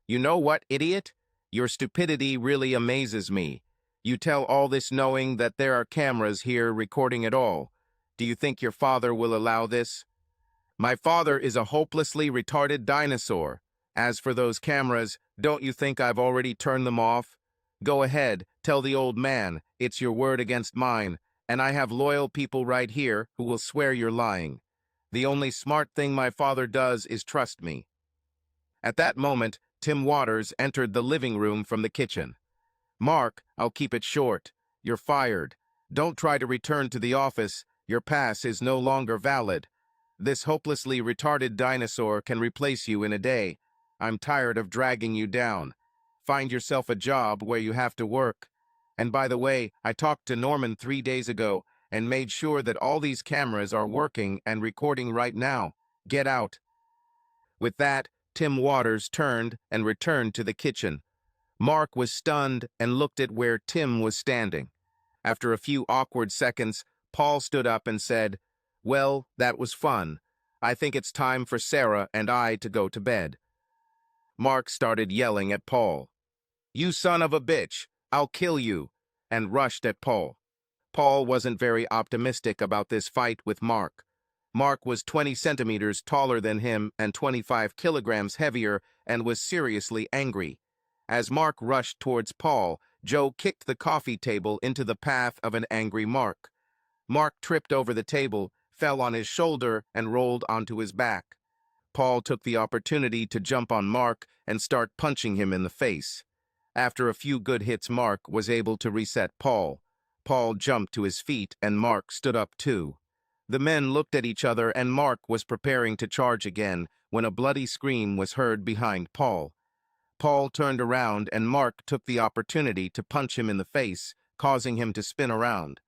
"You know what, idiot? Your stupidity really amazes me. You tell all this knowing that there are cameras here recording it all. Do you think your father will allow this?" "My father is a hopelessly retarded dinosaur. As for those cameras, don't you think I've already turned them off? Go ahead, tell the old man. It's your word against mine, and I have loyal people right here who will swear you're lying. The only smart thing my father does is trust me." At that moment, Tim Waters entered the living room from the kitchen. "Mark, I'll keep it short. You're fired. Don't try to return to the office. Your pass is no longer valid. This hopelessly retarded dinosaur can replace you in a day. I'm tired of dragging you down. Find yourself a job where you have to work. And by the way, I talked to Norman 3 days ago and made sure that all these cameras are working and recording right now. Get out." With that, Tim Waters turned and returned to the kitchen. Mark was stunned and looked at where Tim was standing. After a few awkward seconds, Paul stood up and said, "Well, that was fun. I think it's time for Sarah and I to go to bed." Mark started yelling at Paul. "You son of a bitch, I'll kill you," and rushed at Paul. Paul wasn't very optimistic about this fight with Mark. Mark was 20 centimeters taller than him and 25 kilograms heavier and was seriously angry. As Mark rushed towards Paul, Joe kicked the coffee table into the path of an angry Mark. Mark tripped over the table, fell on his shoulder, and rolled onto his back. Paul took the opportunity to jump on Mark and start punching him in the face. After a few good hits, Mark was able to reset Paul. Paul jumped to his feet and Mark stood up too. The men looked at each other and Mark was preparing to charge again when a bloody scream was heard behind Paul. Paul turned around and Mark took the opportunity to punch him in the face, causing him to spin around.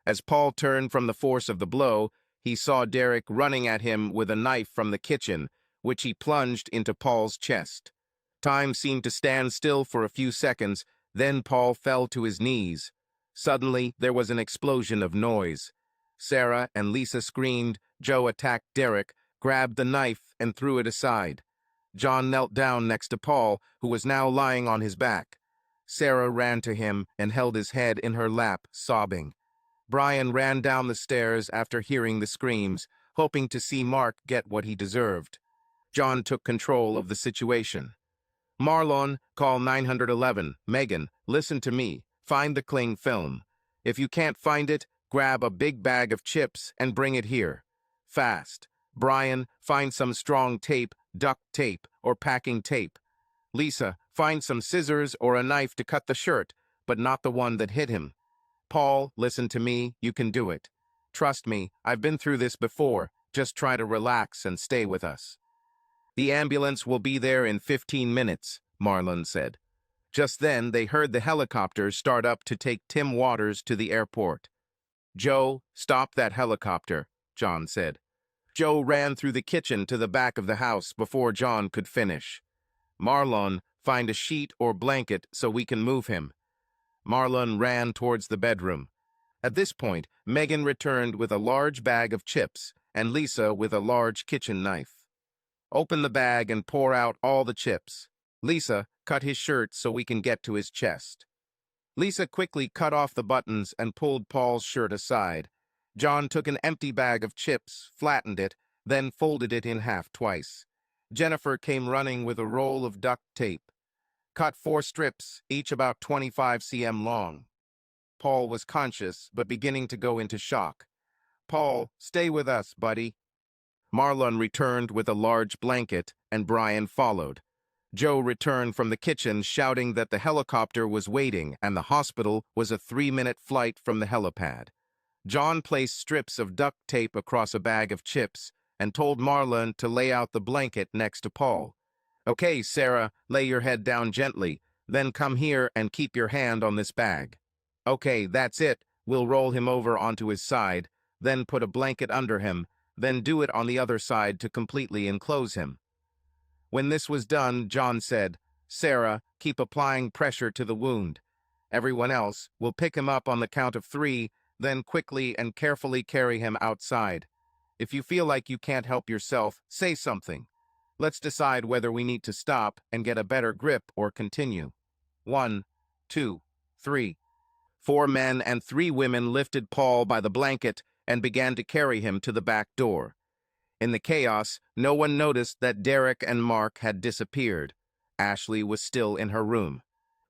As Paul turned from the force of the blow, he saw Derek running at him with a knife from the kitchen, which he plunged into Paul's chest. Time seemed to stand still for a few seconds, then Paul fell to his knees. Suddenly, there was an explosion of noise. Sarah and Lisa screamed. Joe attacked Derek, grabbed the knife, and threw it aside. John knelt down next to Paul, who was now lying on his back. Sarah ran to him and held his head in her lap, sobbing. Brian ran down the stairs after hearing the screams, hoping to see Mark get what he deserved. John took control of the situation. "Marlon, call 911. Megan, listen to me. Find the cling film. If you can't find it, grab a big bag of chips and bring it here. Fast. Brian, find some strong tape, duct tape, or packing tape. Lisa, find some scissors or a knife to cut the shirt, but not the one that hit him. Paul, listen to me, you can do it. Trust me, I've been through this before. Just try to relax and stay with us. The ambulance will be there in 15 minutes, Marlon said. Just then, they heard the helicopter start up to take Tim Waters to the airport. Joe, stop that helicopter, John said. Joe ran through the kitchen to the back of the house before John could finish. Marlon, find a sheet or blanket so we can move him. Marlon ran towards the bedroom. At this point, Megan returned with a large bag of chips and Lisa with a large kitchen knife. Open the bag and pour out all the chips. Lisa, cut his shirt so we can get to his chest. Lisa quickly cut off the buttons and pulled Paul's shirt aside. John took an empty bag of chips, flattened it, then folded it in half twice. Jennifer came running with a roll of duct tape. Cut 4 strips, each about 25 cm long. Paul was conscious, but beginning to go into shock. Paul, stay with us, buddy. Marlon returned with a large blanket, and Brian followed. Joe returned from the kitchen shouting that the helicopter was waiting and the hospital was a 3-minute flight from the helipad. John placed strips of duct tape across a bag of chips and told Marlon to lay out the blanket next to Paul. Okay, Sarah, lay your head down gently, then come here and keep your hand on this bag. Okay, that's it. We'll roll him over onto his side, then put a blanket under him, then do it on the other side to completely enclose him. When this was done, John said, Sarah, keep applying pressure to the wound. Everyone else will pick him up on the count of 3, then quickly and carefully carry him outside. If you feel like you can't help yourself, say something. Let's decide whether we need to stop and get a better grip or continue. 1, 2, 3. 4 men and 3 women lifted Paul by the blanket and began to carry him to the back door. In the chaos, no one noticed that Derek and Mark had disappeared. Ashley was still in her room.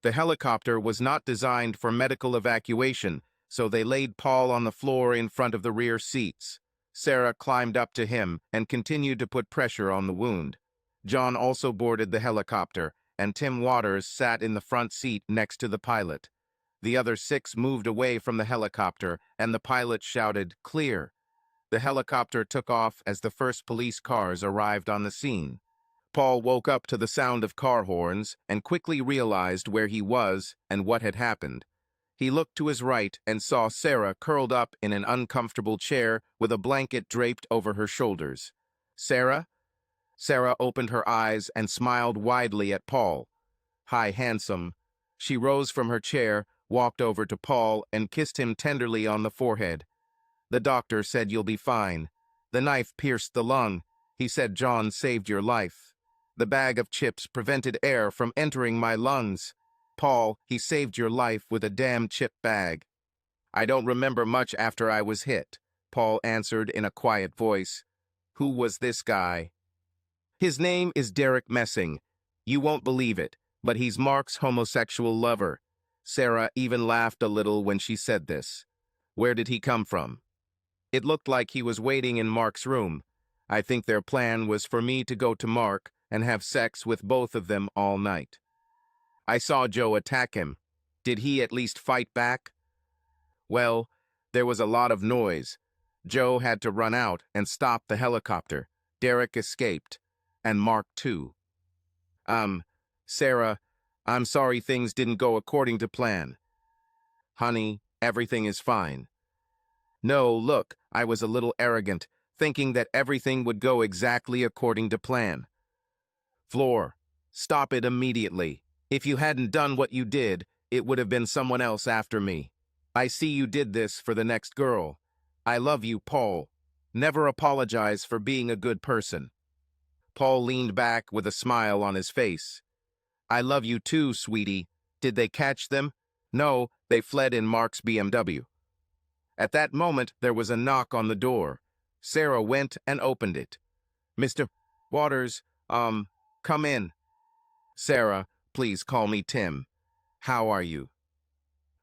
The helicopter was not designed for medical evacuation, so they laid Paul on the floor in front of the rear seats. Sarah climbed up to him and continued to put pressure on the wound. John also boarded the helicopter, and Tim Waters sat in the front seat next to the pilot. The other 6 moved away from the helicopter, and the pilot shouted, "Clear." The helicopter took off as the first police cars arrived on the scene. Paul woke up to the sound of car horns and quickly realized where he was and what had happened. He looked to his right and saw Sarah curled up in an uncomfortable chair with a blanket draped over her shoulders. Sarah? Sarah opened her eyes and smiled widely at Paul. Hi, handsome. She rose from her chair, walked over to Paul, and kissed him tenderly on the forehead. The doctor said you'll be fine. The knife pierced the lung. He said John saved your life. The bag of chips prevented air from entering my lungs. Paul, he saved your life with a damn chip bag. I don't remember much after I was hit, Paul answered in a quiet voice. Who was this guy? His name is Derek Messing. You won't believe it, but he's Mark's homosexual lover. Sarah even laughed a little when she said this. Where did he come from? It looked like he was waiting in Mark's room. I think their plan was for me to go to Mark and have sex with both of them all night. I saw Joe attack him. Did he at least fight back? Well, there was a lot of noise. Joe had to run out and stop the helicopter. Derek escaped. And Mark too. Sarah, I'm sorry things didn't go according to plan. Honey, everything is fine. No, look, I was a little arrogant, thinking that everything would go exactly according to plan. Floor, stop it immediately. If you hadn't done what you did, it would have been someone else after me. I see you did this for the next girl. I love you, Paul. Never apologize for being a good person. Paul leaned back with a smile on his face. I love you too, sweetie. Did they catch them? No, they fled in Mark's BMW. At that moment, there was a knock on the door. Sarah went and opened it. Mr. Waters, come in. Sarah, please call me Tim. How are you?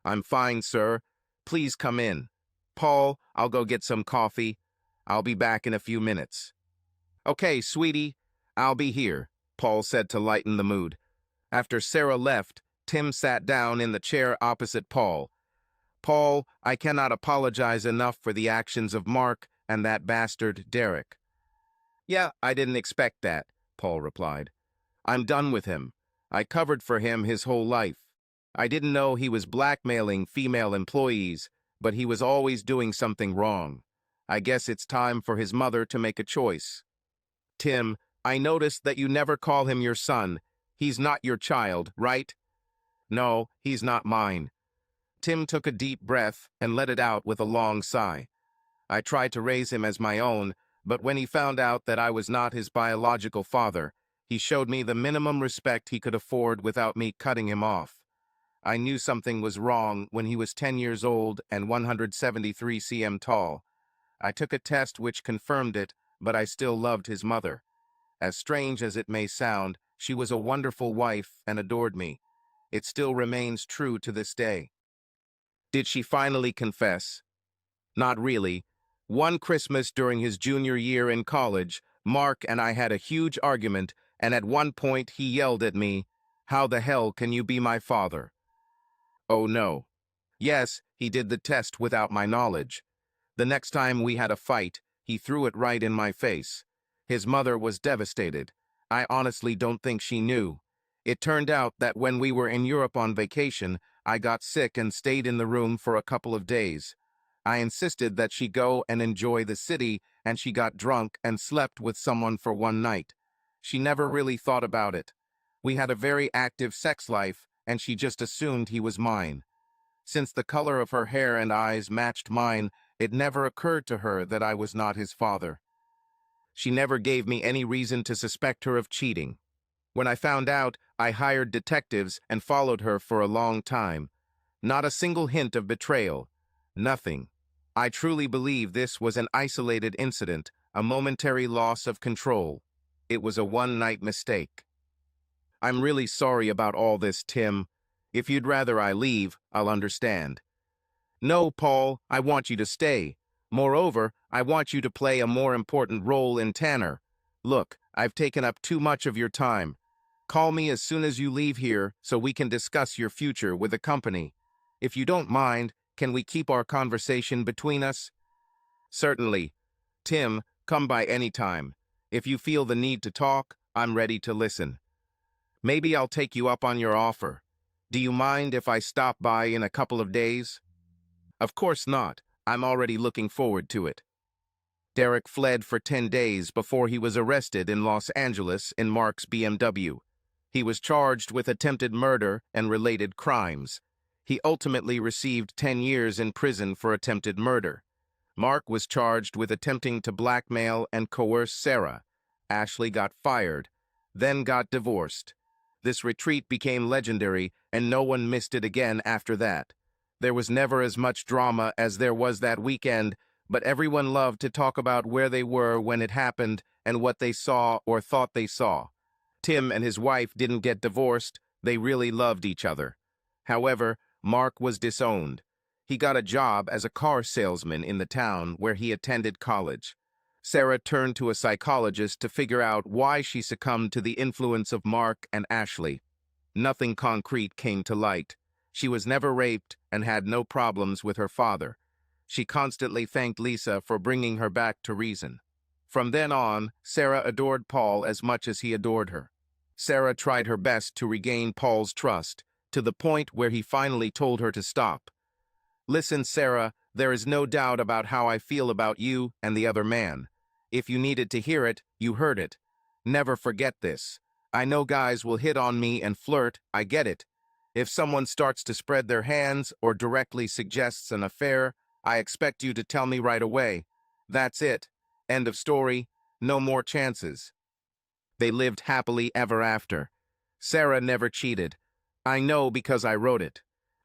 I'm fine, sir. Please come in. Paul, I'll go get some coffee. I'll be back in a few minutes. Okay, sweetie, I'll be here, Paul said to lighten the mood. After Sarah left, Tim sat down in the chair opposite Paul. Paul, I cannot apologize enough for the actions of Mark and that bastard, Derek. Yeah, I didn't expect that, Paul replied. I'm done with him. I covered for him his whole life. I didn't know he was blackmailing female employees, but he was always doing something wrong. I guess it's time for his mother to make a choice. Tim, I noticed that you never call him your son. He's not your child, right? No, he's not mine. Tim took a deep breath and let it out with a long sigh. I tried to raise him as my own, but when he found out that I was not his biological father, he showed me the minimum respect he could afford without me cutting him off. I knew something was wrong when he was 10 years old and 173 cm tall. I took a test which confirmed it, but I still loved his mother. As strange as it may sound, she was a wonderful wife and adored me. It still remains true to this day. Did she finally confess? Not really. One Christmas during his junior year in college, Mark and I had a huge argument, and at one point he yelled at me, "How the hell can you be my father?" Oh no. Yes, he did the test without my knowledge. The next time we had a fight, he threw it right in my face. His mother was devastated. I honestly don't think she knew. It turned out that when we were in Europe on vacation, I got sick and stayed in the room for a couple of days. I insisted that she go and enjoy the city, and she got drunk and slept with someone for one night. She never really thought about it. We had a very active sex life, and she just assumed he was mine. Since the color of her hair and eyes matched mine, it never occurred to her that I was not his father. She never gave me any reason to suspect her of cheating. When I found out, I hired detectives and followed her for a long time. Not a single hint of betrayal. Nothing. I truly believe this was an isolated incident, a momentary loss of control. It was a one-night mistake. I'm really sorry about all this, Tim. If you'd rather I leave, I'll understand. No, Paul, I want you to stay. Moreover, I want you to play a more important role in Tanner. Look, I've taken up too much of your time. Call me as soon as you leave here so we can discuss your future with the company. If you don't mind, can we keep our conversation between us? Certainly. Tim, come by any time. If you feel the need to talk, I'm ready to listen. Maybe I'll take you up on your offer. Do you mind if I stop by in a couple of days? Of course not. I'm already looking forward to it. Derek fled for 10 days before he was arrested in Los Angeles in Mark's BMW. He was charged with attempted murder and related crimes. He ultimately received 10 years in prison for attempted murder. Mark was charged with attempting to blackmail and coerce Sarah. Ashley got fired, then got divorced. This retreat became legendary, and no one missed it again after that. There was never as much drama as there was that weekend, but everyone loved to talk about where they were when it happened and what they saw or thought they saw. Tim and his wife didn't get divorced. They really loved each other. However, Mark was disowned. He got a job as a car salesman in the town where he attended college. Sarah turned to a psychologist to figure out why she succumbed to the influence of Mark and Ashley. Nothing concrete came to light. She was never raped and had no problems with her father. She constantly thanked Lisa for bringing her back to reason. From then on, Sarah adored Paul as much as he adored her. Sarah tried her best to regain Paul's trust, to the point where he finally told her to stop. Listen, Sarah, there is no doubt about how I feel about you and the other man. If you needed to hear it, you heard it. Never forget this. I know guys will hit on me and flirt, I get it. If someone starts to spread their hands or directly suggests an affair, I expect you to tell me right away. That's it. End of story. No more chances. They lived happily ever after. Sarah never cheated. I know because I wrote it.